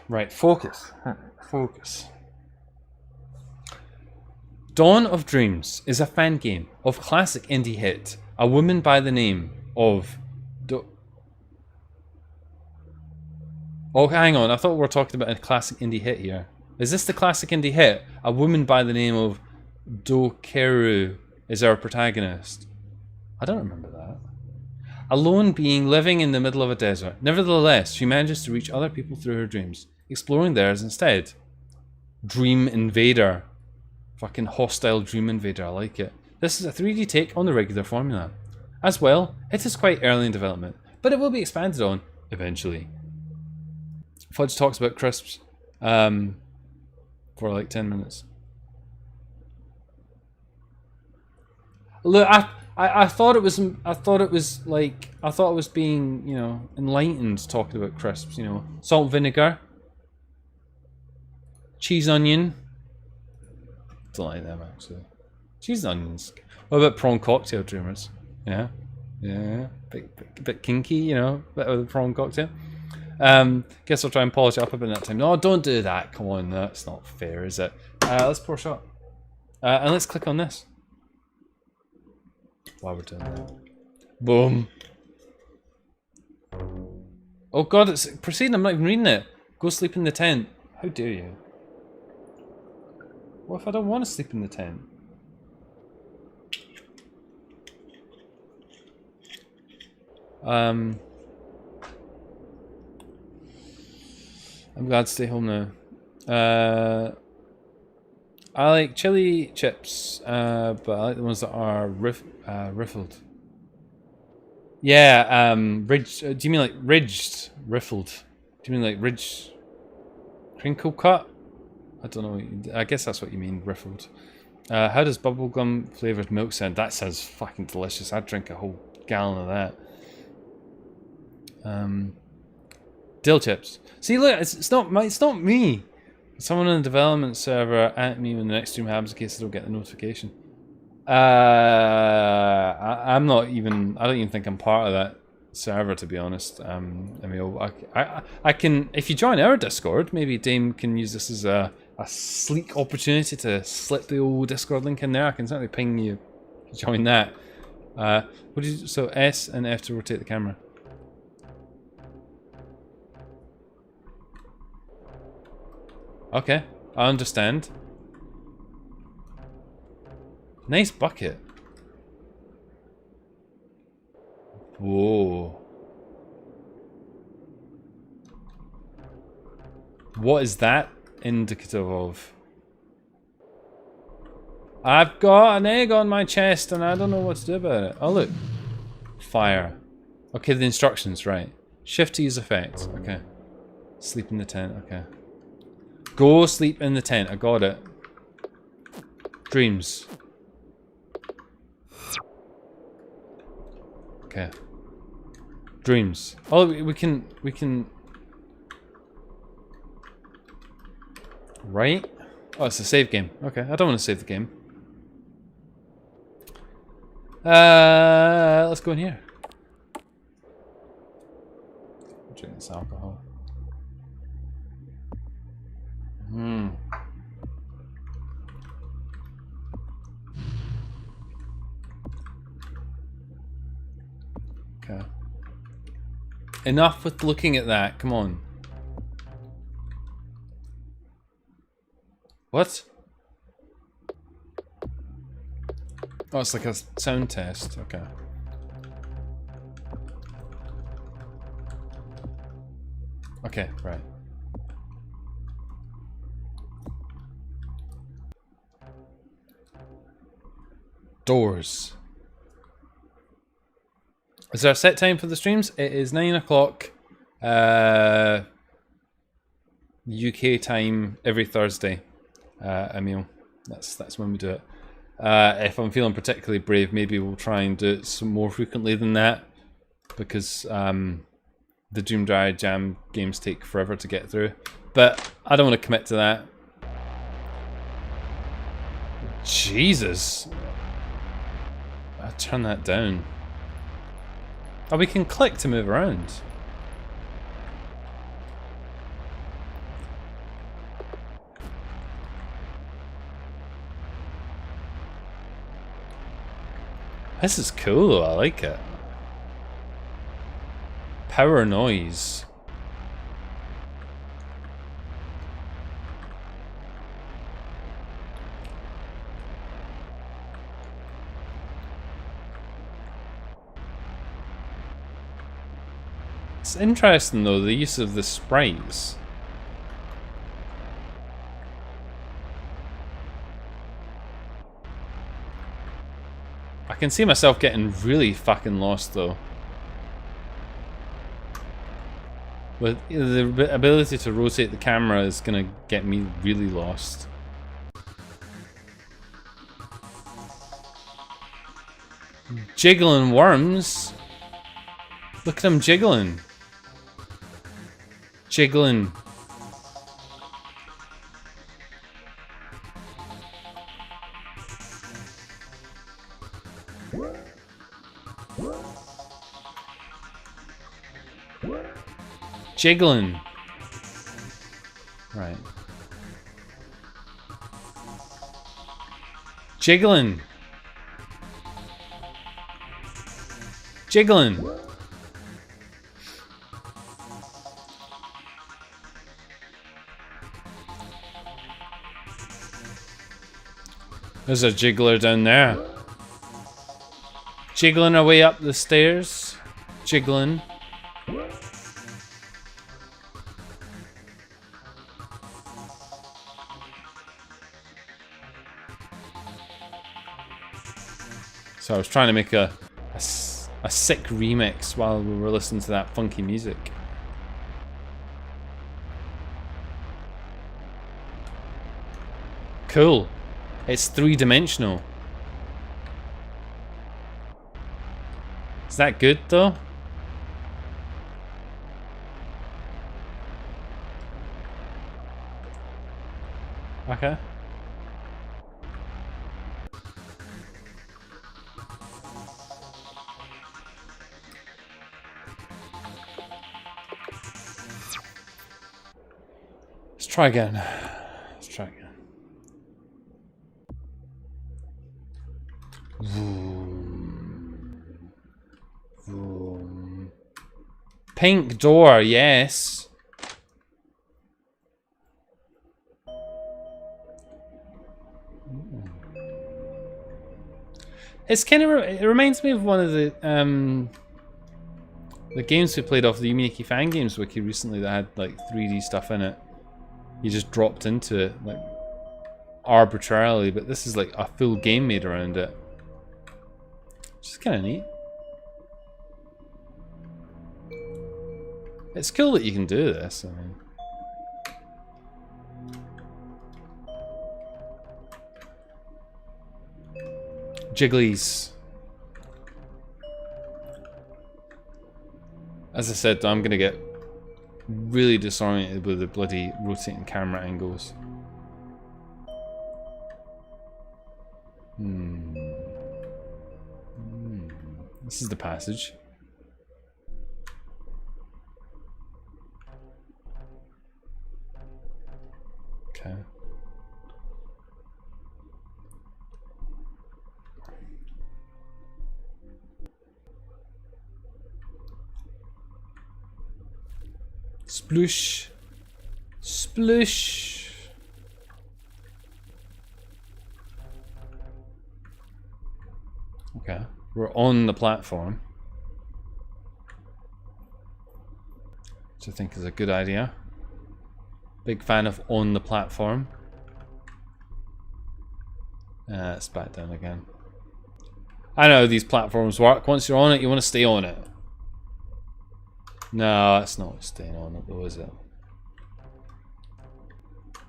A: Right, focus. Focus. Dawn of Dreams is a fan game of classic indie hit A Woman by the Name of... Oh, hang on. I thought we were talking about a classic indie hit here. Is this the classic indie hit? A woman by the name of Dokeru is our protagonist. I don't remember that. A lone being living in the middle of a desert. Nevertheless, she manages to reach other people through her dreams, exploring theirs instead. Dream Invader. Fucking hostile Dream Invader. I like it. This is a 3D take on the regular formula. As well, it is quite early in development, but it will be expanded on eventually. Fudge talks about crisps for like 10 minutes. Look, I thought it was being, you know, enlightened talking about crisps, you know. Salt, vinegar, cheese, onion. Don't like them actually. Cheese, onions. What about prawn cocktail, dreamers? Yeah, yeah, bit kinky, you know, bit of the prawn cocktail. Guess I'll try and polish it up a bit that time. No, don't do that. Come on, that's not fair, is it? Let's pour a shot. And let's click on this. While we're doing that. Boom. Oh god, it's proceeding. I'm not even reading it. Go sleep in the tent. How dare you? What if I don't want to sleep in the tent? I'm glad to stay home now. I like chili chips, but I like the ones that are riffled. Yeah, ridged. Do you mean like ridged? Riffled? Do you mean like ridge? Crinkle cut? I don't know. I guess that's what you mean, riffled. How does bubblegum flavoured milk sound? That sounds fucking delicious. I'd drink a whole gallon of that. Dill chips. See, look, it's not me. Someone on the development server at me when the next stream happens in case I don't get the notification. I'm not even. I don't even think I'm part of that server, to be honest. I mean, I can. If you join our Discord, maybe Dame can use this as a sleek opportunity to slip the old Discord link in there. I can certainly ping you. Join that. What did you? So S and F to rotate the camera. Okay, I understand. Nice bucket. Whoa. What is that indicative of? I've got an egg on my chest and I don't know what to do about it. Oh look. Fire. Okay, the instructions, right. Shift to use effect. Okay. Sleep in the tent, okay. Go sleep in the tent, I got it. Dreams. Okay. Dreams. Oh, we can... Right? Oh, it's a save game. Okay, I don't want to save the game. Let's go in here. Drink this alcohol. Okay. Enough with looking at that. Come on. What? Oh, it's like a sound test. Okay. Okay, right. Doors. Is there a set time for the streams? It is 9 o'clock UK time every Thursday. Emil. That's when we do it. If I'm feeling particularly brave, maybe we'll try and do it some more frequently than that, because the Doom Dry Jam games take forever to get through. But I don't want to commit to that. Jesus. I'll turn that down. Oh, we can click to move around. This is cool though, I like it. Power noise. It's interesting though, the use of the sprites. I can see myself getting really fucking lost though. With the ability to rotate the camera is gonna get me really lost. Jiggling worms. Look at them jiggling. Jiggling. Jiggling. Right. Jiggling. Jiggling. There's a jiggler down there. Jiggling our way up the stairs. Jiggling. So I was trying to make a sick remix while we were listening to that funky music. Cool. It's three-dimensional. Is that good though? Okay. Let's try again. Let's try again. Vroom. Vroom. Pink door, yes. It's kind of it reminds me of one of the games we played off the Yuminiki Fan Games wiki recently that had like 3D stuff in it. You just dropped into it like arbitrarily, but this is like a full game made around it. Which is kind of neat. It's cool that you can do this. I mean, jigglies. As I said, I'm gonna get really disoriented with the bloody rotating camera angles. This is the passage. Okay. Sploosh. Sploosh. Okay. We're on the platform. Which I think is a good idea. Big fan of on the platform. It's back down again. I know how these platforms work. Once you're on it, you want to stay on it. No, that's not staying on it though, is it?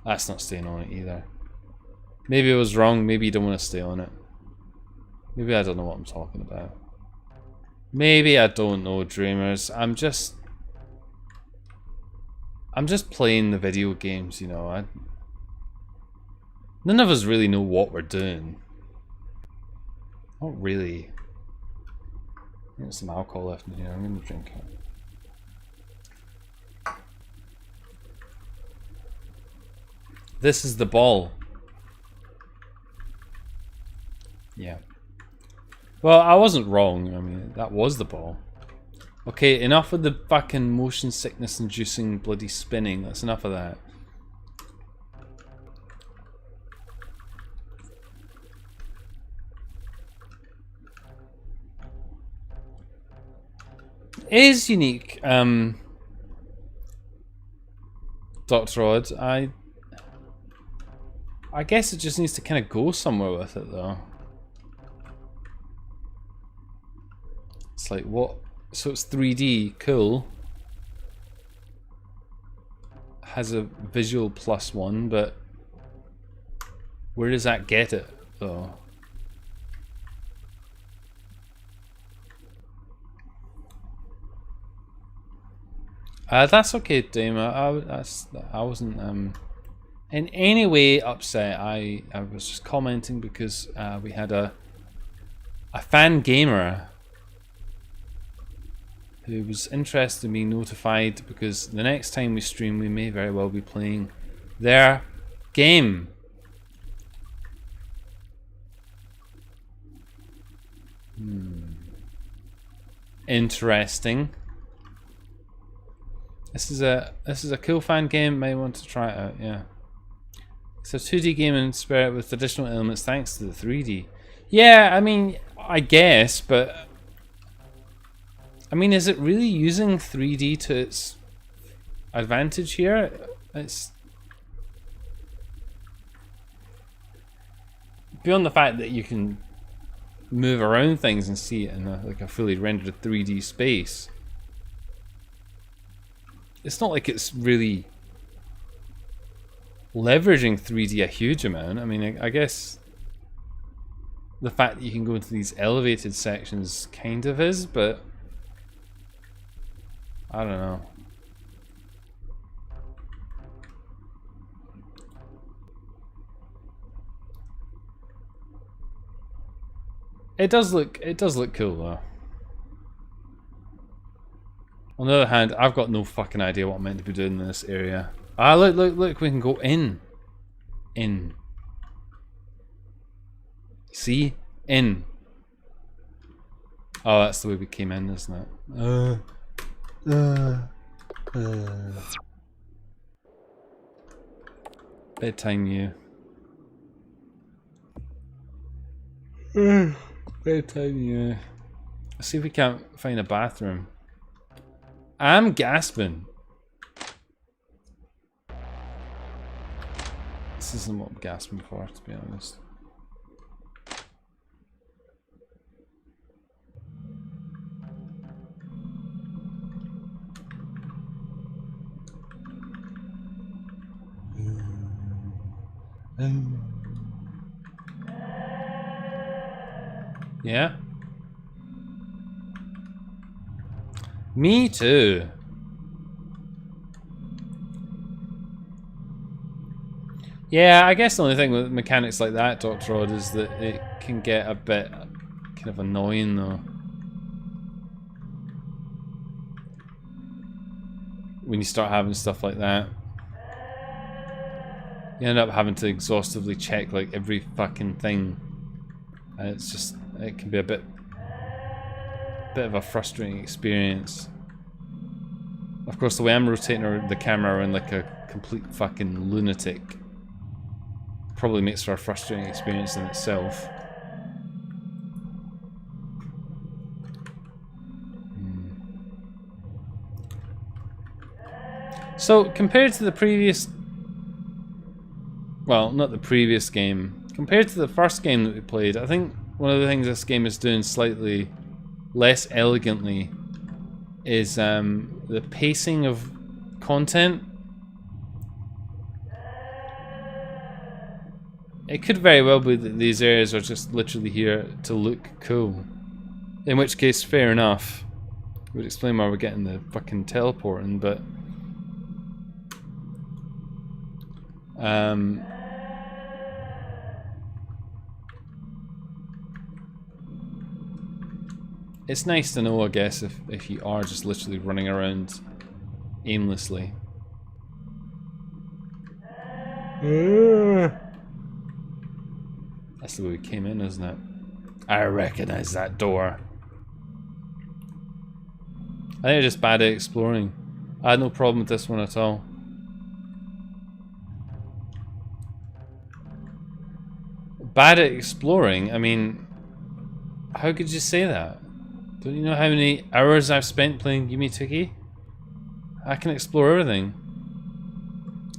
A: That's not staying on it either. Maybe I was wrong. Maybe you don't want to stay on it. Maybe I don't know what I'm talking about. Maybe I don't know, dreamers. I'm just playing the video games, you know. None of us really know what we're doing. Not really. There's some alcohol left in here. I'm gonna drink it. This is the ball. Yeah. Well, I wasn't wrong. I mean, that was the ball. Okay, enough of the fucking motion sickness inducing bloody spinning. That's enough of that. It is unique, Dr. Odd. I guess it just needs to kind of go somewhere with it, though. It's like, what? So it's 3D, cool. Has a visual +1, but where does that get it, though? That's okay, Dame. I wasn't in any way upset. I was just commenting because we had a fan gamer who was interested in being notified because the next time we stream we may very well be playing their game. Interesting. This is a cool fan game. May want to try it out. Yeah. It's a 2D game in spirit with additional elements thanks to the 3D. Yeah, I mean, I guess, but I mean, is it really using 3D to its advantage here? It's beyond the fact that you can move around things and see it in like a fully rendered 3D space. It's not like it's really leveraging 3D a huge amount. I mean, I guess the fact that you can go into these elevated sections kind of is, but I don't know. It does look cool though. On the other hand, I've got no fucking idea what I'm meant to be doing in this area. Ah, look, we can go in. In. See? In. Oh, that's the way we came in, isn't it? Bedtime, you. Bedtime, you. Let's see if we can't find a bathroom. I'm gasping. This isn't what I'm gasping for, to be honest. Yeah? Me too. Yeah, I guess the only thing with mechanics like that, Dr. Rod, is that it can get a bit kind of annoying though. When you start having stuff like that. You end up having to exhaustively check like every fucking thing. And it's just, it can be a bit of a frustrating experience. Of course, the way I'm rotating the camera around like a complete fucking lunatic probably makes for a frustrating experience in itself. So, compared to the previous... Well, not the previous game. Compared to the first game that we played, I think one of the things this game is doing slightly less elegantly is the pacing of content. It could very well be that these areas are just literally here to look cool. In which case, fair enough. Would explain why we're getting the fucking teleporting, but... it's nice to know, I guess, if you are just literally running around aimlessly. That's the way we came in, isn't it? I recognize that door. I think I'm just bad at exploring. I had no problem with this one at all. Bad at exploring? I mean, how could you say that? Don't you know how many hours I've spent playing Gimme Tiki? I can explore everything.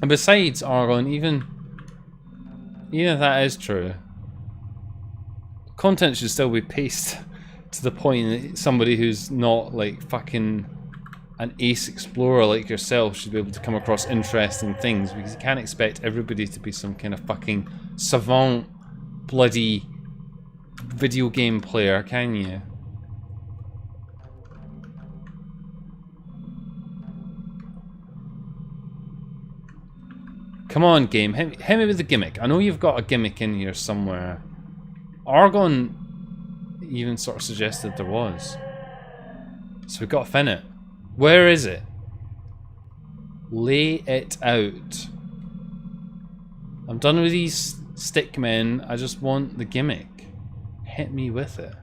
A: And besides, Argon, even if that is true, content should still be paced to the point that somebody who's not like fucking an ace explorer like yourself should be able to come across interesting things, because you can't expect everybody to be some kind of fucking savant bloody video game player, can you? Come on, game, hit me with the gimmick. I know you've got a gimmick in here somewhere. Argon even sort of suggested there was. So we've got to fin it. Where is it? Lay it out. I'm done with these stick men. I just want the gimmick. Hit me with it.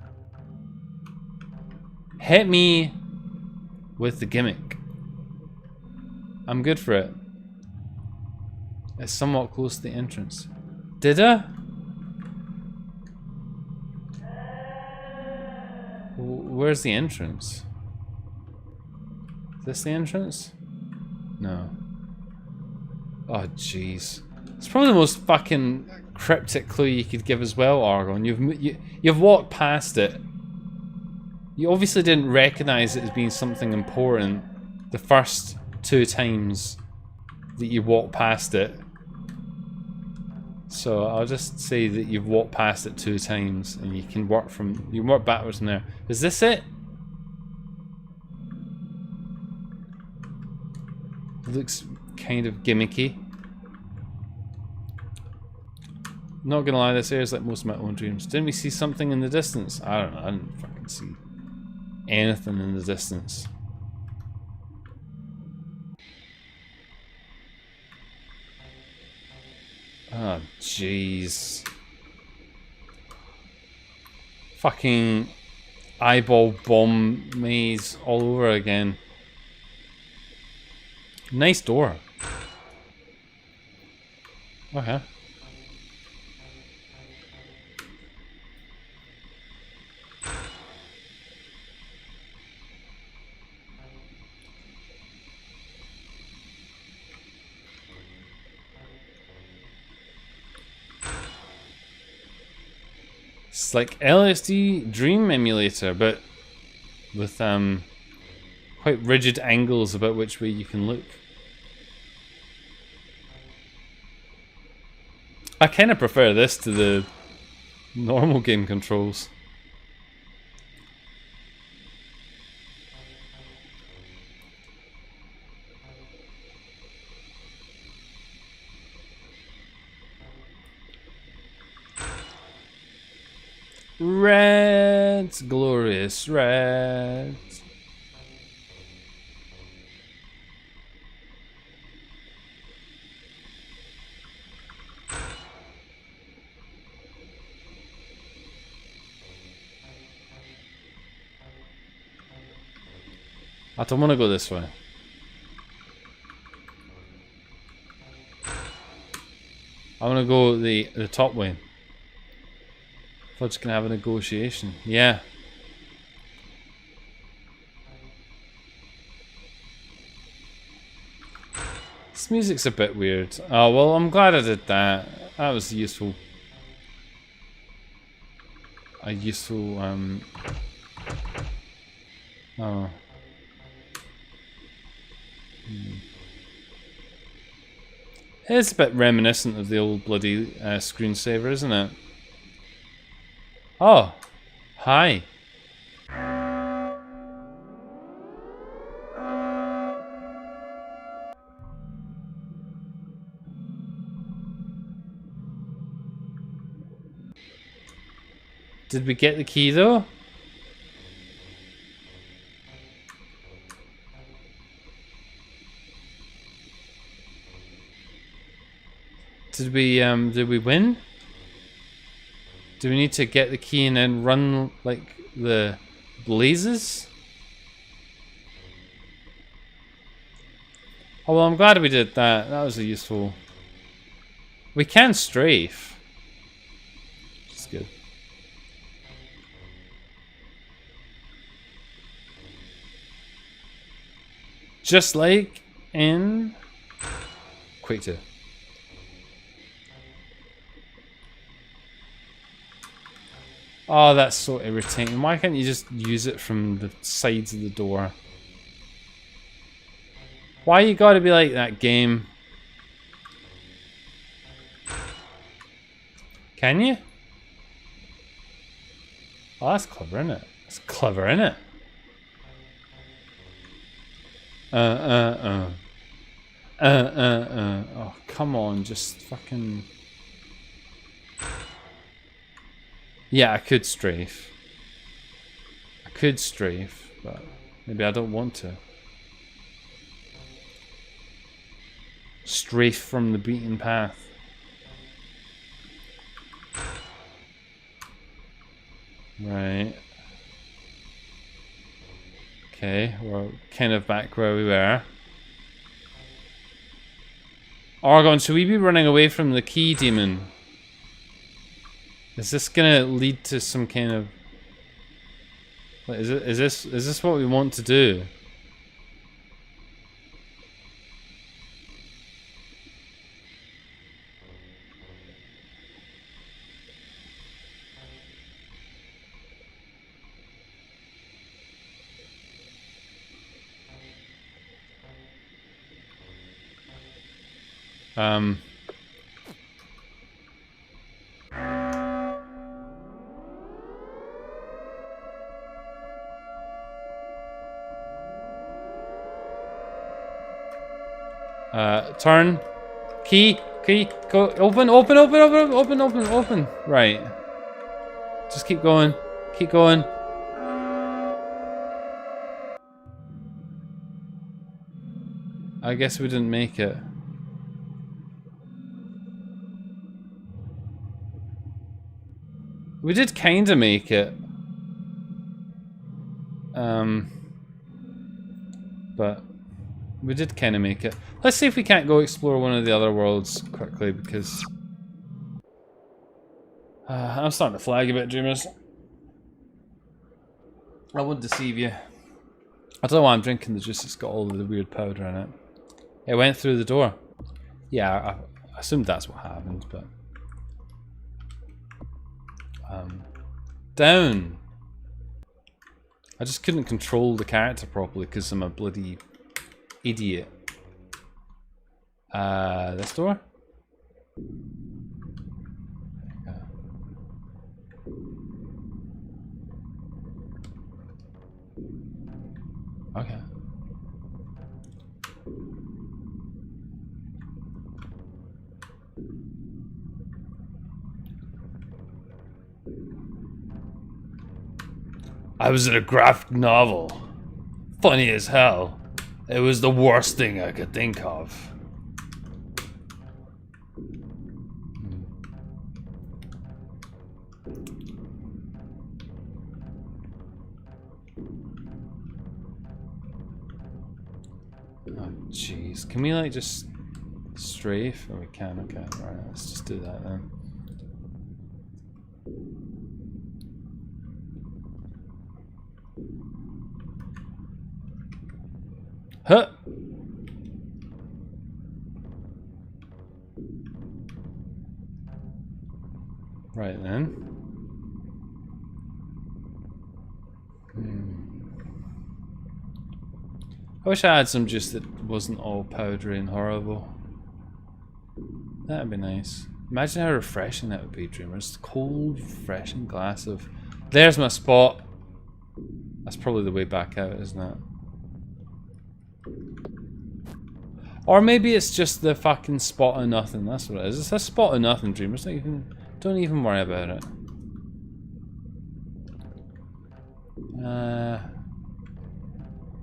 A: Hit me with the gimmick. I'm good for it. It's somewhat close to the entrance. Did I? Where's the entrance? Is this the entrance? No. Oh jeez. It's probably the most fucking cryptic clue you could give as well, Argon. You've walked past it. You obviously didn't recognize it as being something important the first 2 times that you walked past it. So I'll just say that you've walked past it 2 times, and you can work backwards from there. Is this it? It looks kind of gimmicky. Not gonna lie, this area's like most of my own dreams. Didn't we see something in the distance? I don't know, I didn't fucking see anything in the distance. Oh, jeez. Fucking eyeball bomb maze all over again. Nice door. Okay. It's like LSD Dream Emulator, but with quite rigid angles about which way you can look. I kind of prefer this to the normal game controls. Reds, glorious reds. I don't want to go this way. I want to go the top way. We're just gonna have a negotiation. Yeah. This music's a bit weird. Oh well, I'm glad I did that. That was useful. A useful oh. It's a bit reminiscent of the old bloody screensaver, isn't it? Oh, hi. Did we get the key though? Did we win? Do we need to get the key and then run like the blazes? Oh well, I'm glad we did that. That was a useful. We can strafe. It's good. Just like in Quake 2. Oh, that's so irritating. Why can't you just use it from the sides of the door? Why you gotta be like that, game? Can you? Oh, that's clever, isn't it? That's clever, isn't it? Oh, come on, just fucking... Yeah, I could strafe. I could strafe, but maybe I don't want to. Strafe from the beaten path. Right. Okay, we're kind of back where we were. Argon, should we be running away from the key demon? Is this gonna lead to some kind of... Is this what we want to do? Turn. Key. Go. Open. Right. Just keep going. Keep going. I guess we didn't make it. We did kinda make it. But we did kinda make it. Let's see if we can't go explore one of the other worlds quickly, because I'm starting to flag a bit, Dreamers. I won't deceive you. I don't know why I'm drinking the juice, it's got all of the weird powder in it. It went through the door. Yeah, I assumed that's what happened, but... down! I just couldn't control the character properly because I'm a bloody idiot. This door? Okay. I was in a graphic novel. Funny as hell. It was the worst thing I could think of. Oh jeez. Can we like just strafe? Oh, we can. Okay. Alright, let's just do that then. Huh! Right then. I wish I had some juice that wasn't all powdery and horrible. That'd be nice. Imagine how refreshing that would be, Dreamers. Cold, refreshing glass of... There's my spot! That's probably the way back out, isn't it? Or maybe it's just the fucking spot of nothing. That's what it is. It's a spot of nothing, Dreamers. Don't even worry about it.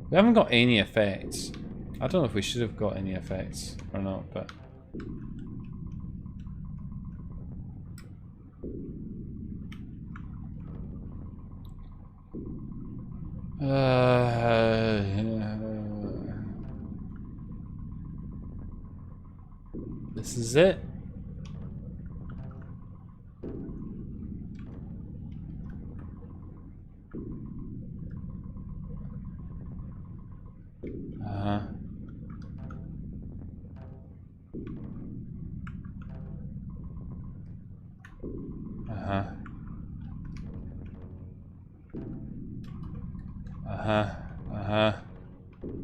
A: We haven't got any effects. I don't know if we should have got any effects or not, but... This is it.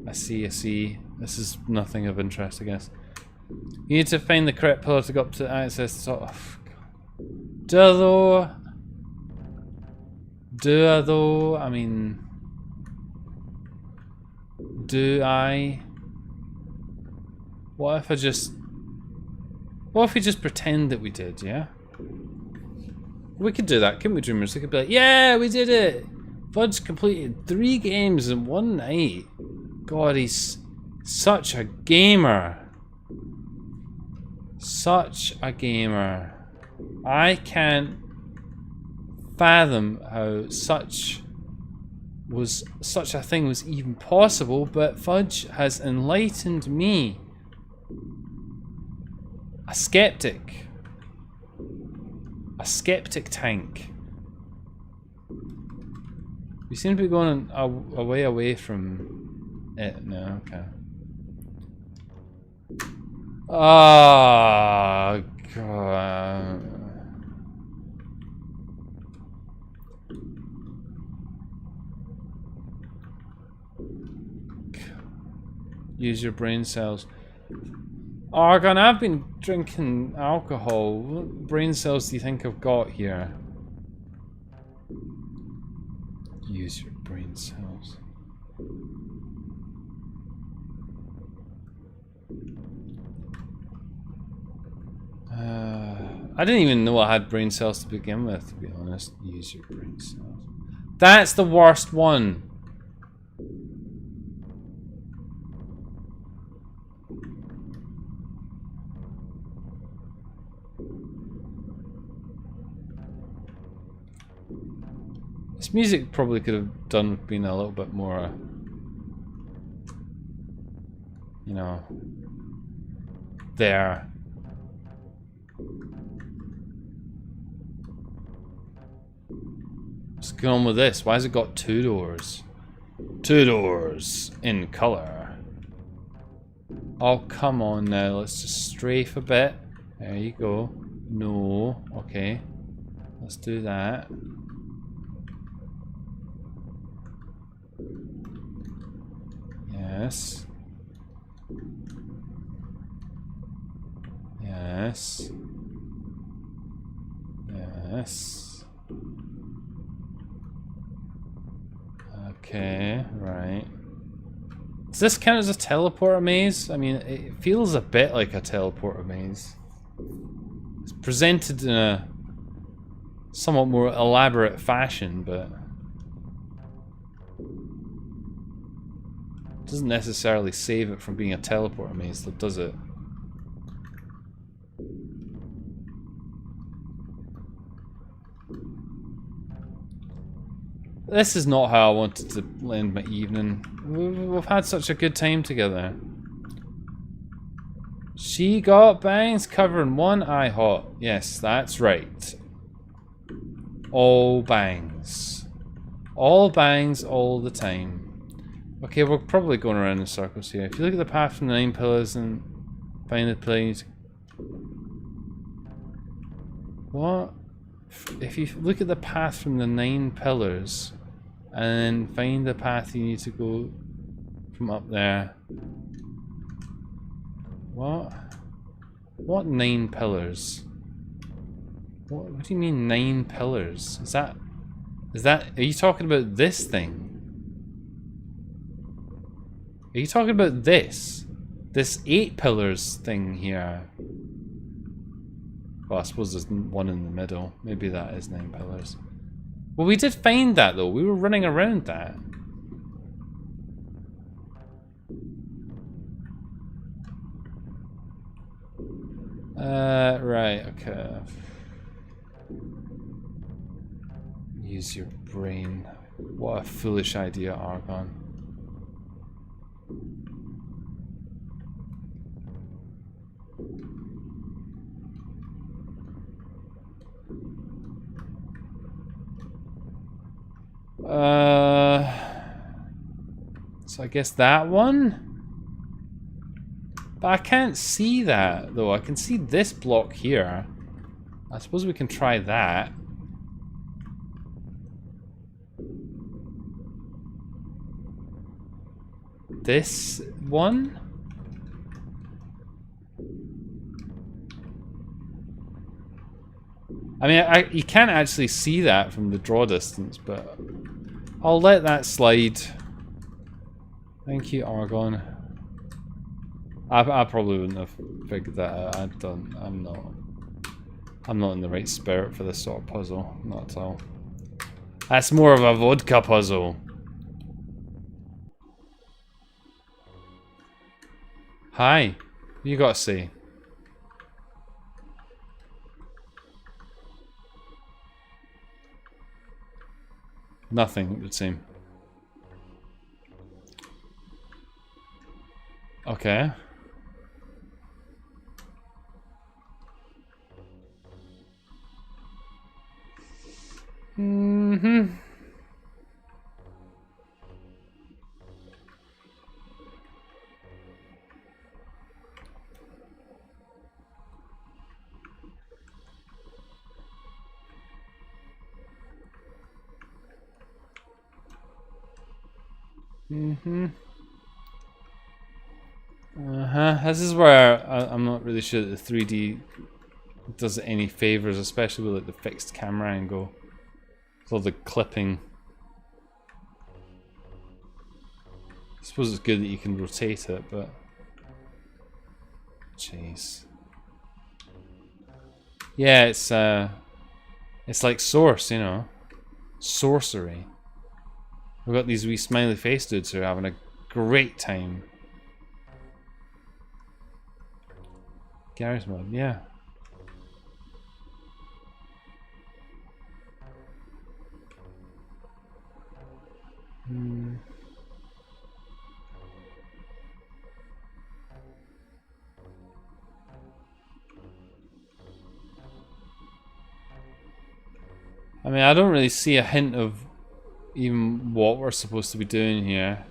A: I see. This is nothing of interest, I guess. You need to find the correct pillar to go up to access the top. Oh, do I though? I mean... Do I? What if we just pretend that we did, yeah? We could do that, couldn't we, Dreamers? We could be like, yeah, we did it! Fudge completed 3 games in one night. God, he's such a gamer. Such a gamer. I can't fathom how such a thing was even possible, but Fudge has enlightened me. A skeptic. A skeptic tank. We seem to be going a way away from it now. Okay. Oh God. Use your brain cells. Argon, I've been drinking alcohol. What brain cells do you think I've got here? Use your brain cells. I didn't even know I had brain cells to begin with, to be honest. Use your brain cells. That's the worst one. This music probably could have done with being a little bit more, you know, there. What's going on with this? Why has it got 2 doors? 2 doors in color. Oh, come on now. Let's just strafe a bit. There you go. No. Okay. Let's do that. Yes. Yes. Yes. Okay, right. Does this count as a teleporter maze? I mean, it feels a bit like a teleporter maze. It's presented in a somewhat more elaborate fashion, but it doesn't necessarily save it from being a teleporter maze, though, does it? This is not how I wanted to end my evening. We've had such a good time together. She got bangs covering one eye hot. Yes, that's right. All bangs. All bangs all the time. Okay, we're probably going around in circles here. If you look at the path from the 9 pillars and find the place. What? If you look at the path from the 9 pillars and then find the path you need to go from up there. What? What 9 pillars? What do you mean 9 pillars? Is that, are you talking about this thing? Are you talking about this? This 8 pillars thing here? Well, I suppose there's one in the middle. Maybe that is 9 pillars. Well, we did find that though. We were running around that. Right, okay. Use your brain. What a foolish idea, Argon. So I guess that one? But I can't see that, though. I can see this block here. I suppose we can try that. This one? I mean, you can't actually see that from the draw distance, but I'll let that slide. Thank you, Argon. I probably wouldn't have figured that out. I'm not in the right spirit for this sort of puzzle. Not at all. That's more of a vodka puzzle. Hi. What you got to say? Nothing, it would seem. Okay. Mm-hmm. Mm-hmm. This is where I'm not really sure that the 3D does it any favors, especially with like the fixed camera angle. With all the clipping. I suppose it's good that you can rotate it, but jeez. Yeah, it's like Source, you know, sorcery. We've got these wee smiley face dudes who are having a great time. Garry's Mod, yeah. I mean, I don't really see a hint of even what we're supposed to be doing here.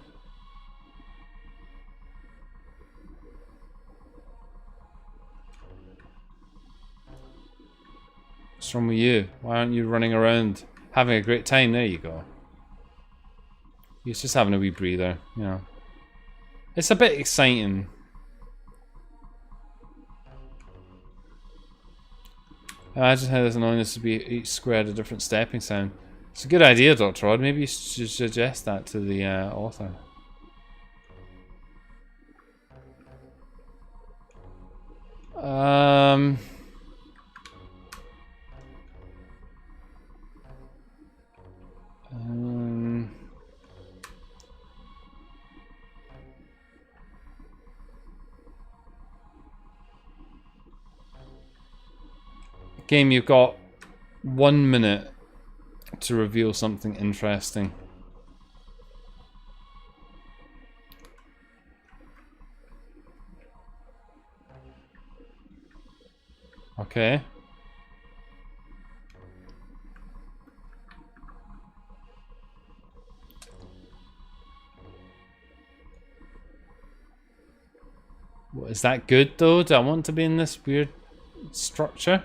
A: What's wrong with you? Why aren't you running around having a great time? There you go. He's just having a wee breather, you know. It's a bit exciting. Imagine how annoying this would be. Each square had a different stepping sound. It's a good idea, Dr. Odd. Maybe you should suggest that to the author. Um... Game, you've got 1 minute to reveal something interesting. Okay. What, is that good though? Do I want to be in this weird structure?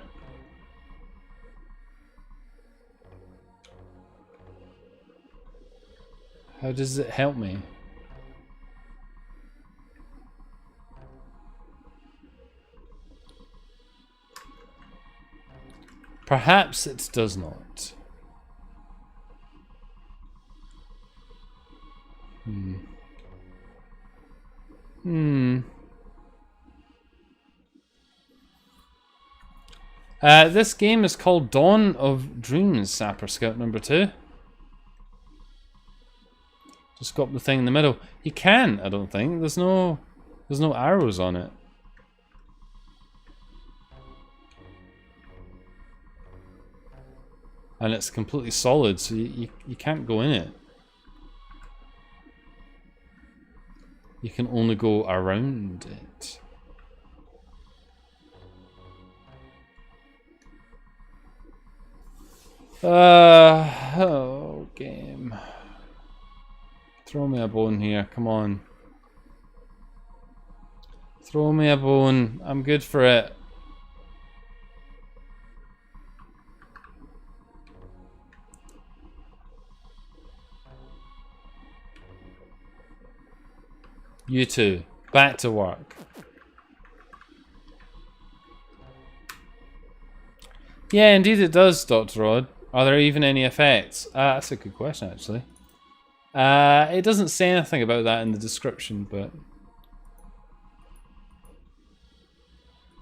A: How does it help me? Perhaps it does not. This game is called Dawn of Dreams, Sapper Scout number 2. Just got the thing in the middle. You can, I don't think. There's no arrows on it. And it's completely solid, so you can't go in it. You can only go around it. Oh, game. Throw me a bone here, come on. Throw me a bone, I'm good for it. You two, back to work. Yeah, indeed it does, Dr. Rod. Are there even any effects? That's a good question, actually. It doesn't say anything about that in the description, but...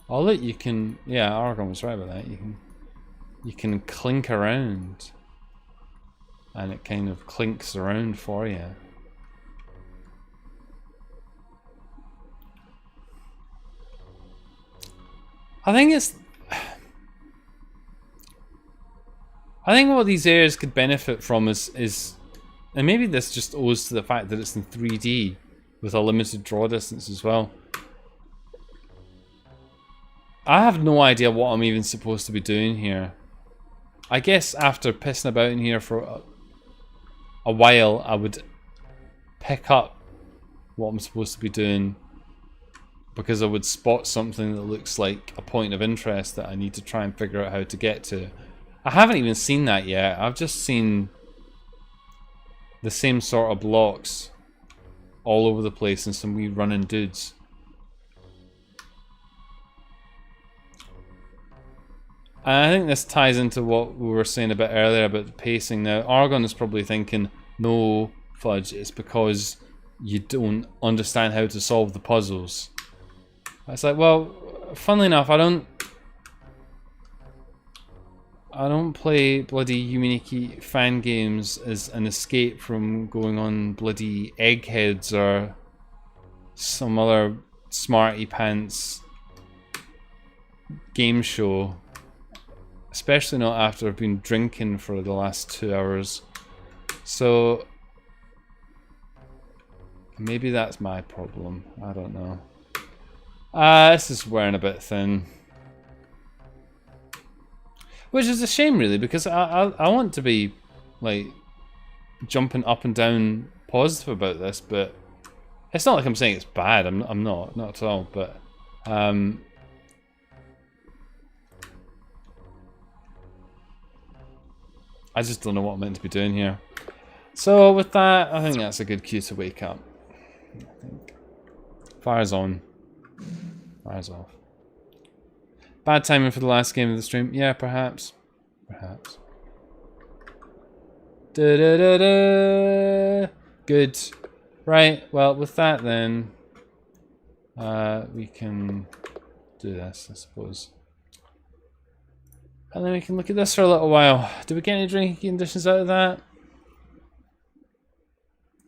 A: All you can... Yeah, Argon was right about that. You can clink around. And it kind of clinks around for you. I think it's... I think what these areas could benefit from is... And maybe this just owes to the fact that it's in 3D with a limited draw distance as well. I have no idea what I'm even supposed to be doing here. I guess after pissing about in here for a while, I would pick up what I'm supposed to be doing, because I would spot something that looks like a point of interest that I need to try and figure out how to get to. I haven't even seen that yet. I've just seen the same sort of blocks all over the place and some wee running dudes. And I think this ties into what we were saying a bit earlier about the pacing. Now, Argon is probably thinking, no, Fudge, it's because you don't understand how to solve the puzzles. It's like, well, funnily enough, I don't play bloody Uminiki fan games as an escape from going on bloody Eggheads or some other smarty pants game show. Especially not after I've been drinking for the last 2 hours. So maybe that's my problem. I don't know. This is wearing a bit thin. Which is a shame, really, because I want to be, like, jumping up and down positive about this, but it's not like I'm saying it's bad. I'm not at all. But I just don't know what I'm meant to be doing here. So with that, I think that's a good cue to wake up. Fire's on. Fire's off. Bad timing for the last game of the stream. Yeah, perhaps. Perhaps. Da da da da. Good. Right. Well, with that then, we can do this, I suppose. And then we can look at this for a little while. Do we get any drinking conditions out of that?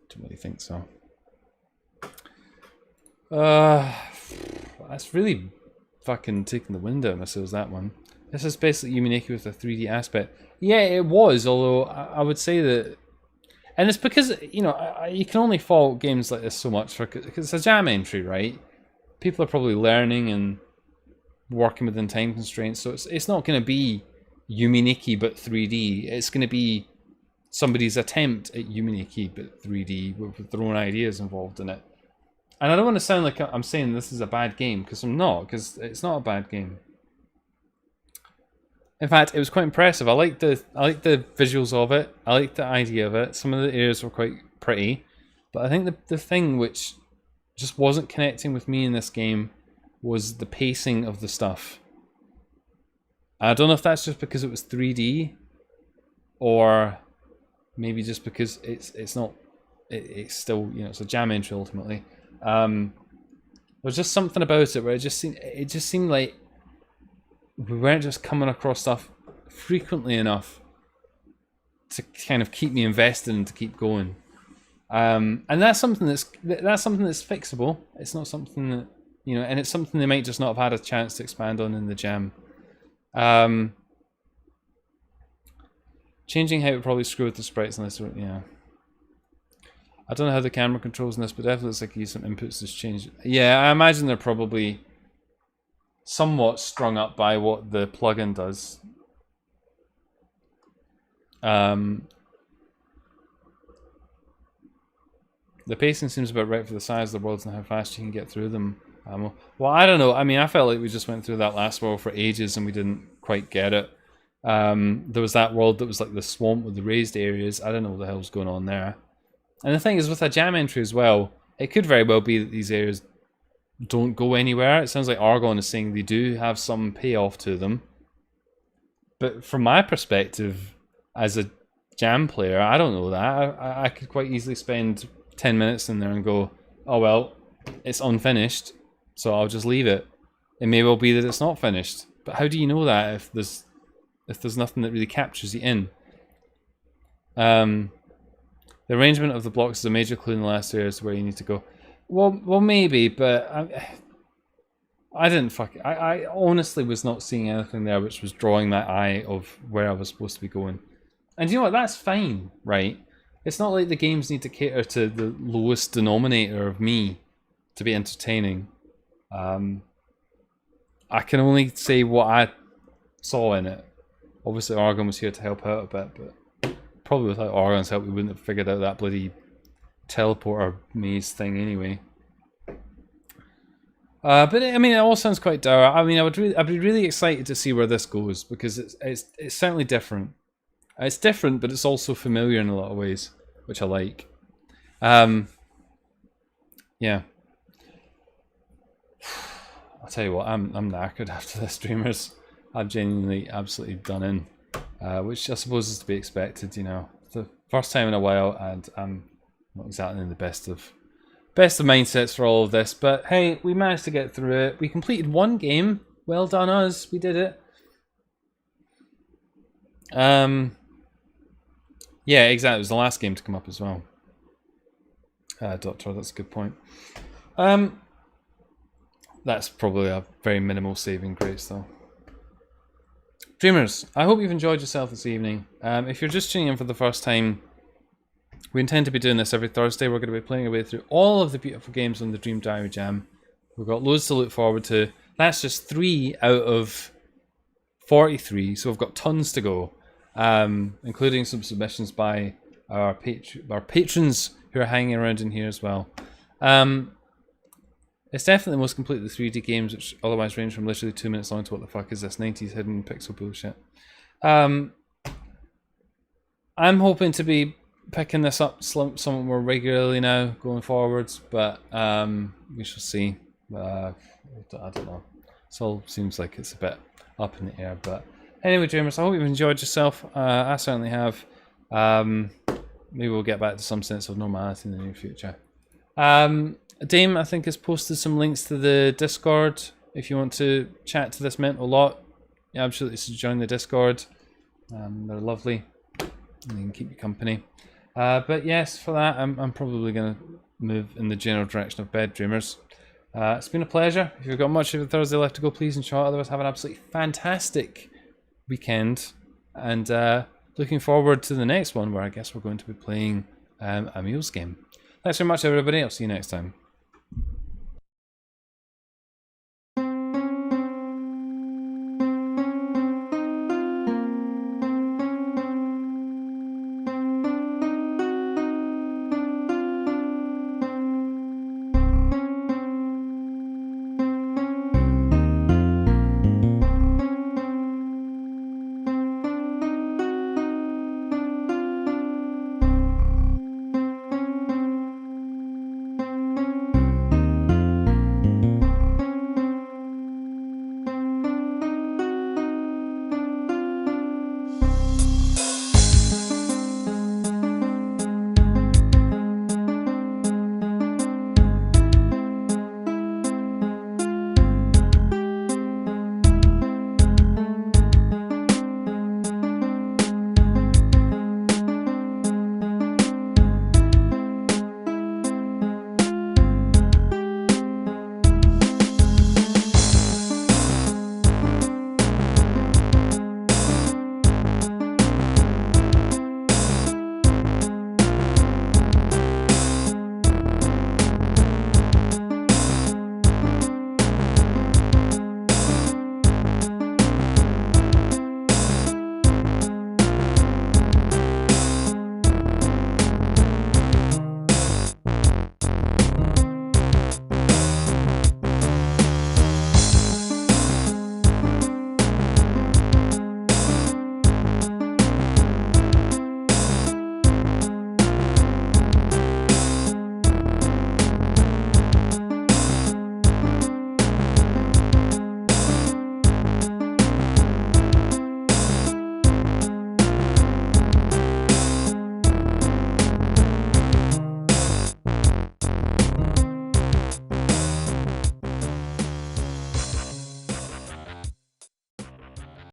A: Don't really think so. That's really fucking taking the wind out of myself, that one. This is basically Yumineki with a 3D aspect. Yeah, it was, although I would say that... And it's because, you know, you can only fault games like this so much because it's a jam entry, right? People are probably learning and working within time constraints, so it's not going to be Yumineki but 3D. It's going to be somebody's attempt at Yumineki but 3D with their own ideas involved in it. And I don't want to sound like I'm saying this is a bad game, because I'm not, because it's not a bad game. In fact, it was quite impressive. I liked the visuals of it. I liked the idea of it. Some of the areas were quite pretty, but I think the thing which just wasn't connecting with me in this game was the pacing of the stuff. I don't know if that's just because it was 3D, or maybe just because it's still, you know, it's a jam entry ultimately. There's just something about it where it just seemed like we weren't just coming across stuff frequently enough to kind of keep me invested and to keep going. And that's something that's fixable. It's not something that, you know, and it's something they might just not have had a chance to expand on in the jam. Changing height would probably screw with the sprites unless, yeah. I don't know how the camera controls in this, but definitely looks like you use some inputs to change it. Yeah, I imagine they're probably somewhat strung up by what the plugin does. The pacing seems about right for the size of the worlds and how fast you can get through them. Well, I don't know. I mean, I felt like we just went through that last world for ages and we didn't quite get it. There was that world that was like the swamp with the raised areas. I don't know what the hell's going on there. And the thing is, with a jam entry as well, it could very well be that these areas don't go anywhere. It sounds like Argon is saying they do have some payoff to them. But from my perspective, as a jam player, I don't know that. I could quite easily spend 10 minutes in there and go, oh well, it's unfinished, so I'll just leave it. It may well be that it's not finished. But how do you know that if there's nothing that really captures you in? The arrangement of the blocks is a major clue in the last area as to where you need to go. Well, maybe, but I didn't I honestly was not seeing anything there which was drawing my eye of where I was supposed to be going. And you know what? That's fine, right? It's not like the games need to cater to the lowest denominator of me to be entertaining. I can only say what I saw in it. Obviously, Argon was here to help out a bit, but probably without Argon's help, we wouldn't have figured out that bloody teleporter maze thing anyway. But I mean, it all sounds quite dour. I mean, I'd be really excited to see where this goes, because it's certainly different. It's different, but it's also familiar in a lot of ways, which I like. Yeah. I'll tell you what, I'm knackered after this, streamers. I'm genuinely absolutely done in, which I suppose is to be expected. You know, it's the first time in a while, and I'm not exactly in the best of mindsets for all of this. But hey, we managed to get through it. We completed one game. Well done, us. We did it. Yeah, exactly. It was the last game to come up as well. Doctor, that's a good point. That's probably a very minimal saving grace, though. Dreamers, I hope you've enjoyed yourself this evening. If you're just tuning in for the first time, we intend to be doing this every Thursday. We're going to be playing our way through all of the beautiful games on the Dream Diary Jam. We've got loads to look forward to. That's just 3 out of 43, so we've got tons to go, including some submissions by our patrons who are hanging around in here as well. It's definitely the most complete of the 3D games, which otherwise range from literally 2 minutes long to what the fuck is this 90s hidden pixel bullshit. I'm hoping to be picking this up somewhat more regularly now going forwards, but we shall see. I don't know. It all seems like it's a bit up in the air, but anyway, dreamers, I hope you've enjoyed yourself. I certainly have. Maybe we'll get back to some sense of normality in the near future. Dame, I think, has posted some links to the Discord if you want to chat to this mental lot, you absolutely should join the Discord. They're lovely and they can keep you company. But yes, for that, I'm probably going to move in the general direction of bed dreamers. It's been a pleasure. If you've got much of a Thursday left to go, please enjoy. Otherwise, have an absolutely fantastic weekend. And looking forward to the next one, where I guess we're going to be playing a Mules game. Thanks very much, everybody. I'll see you next time.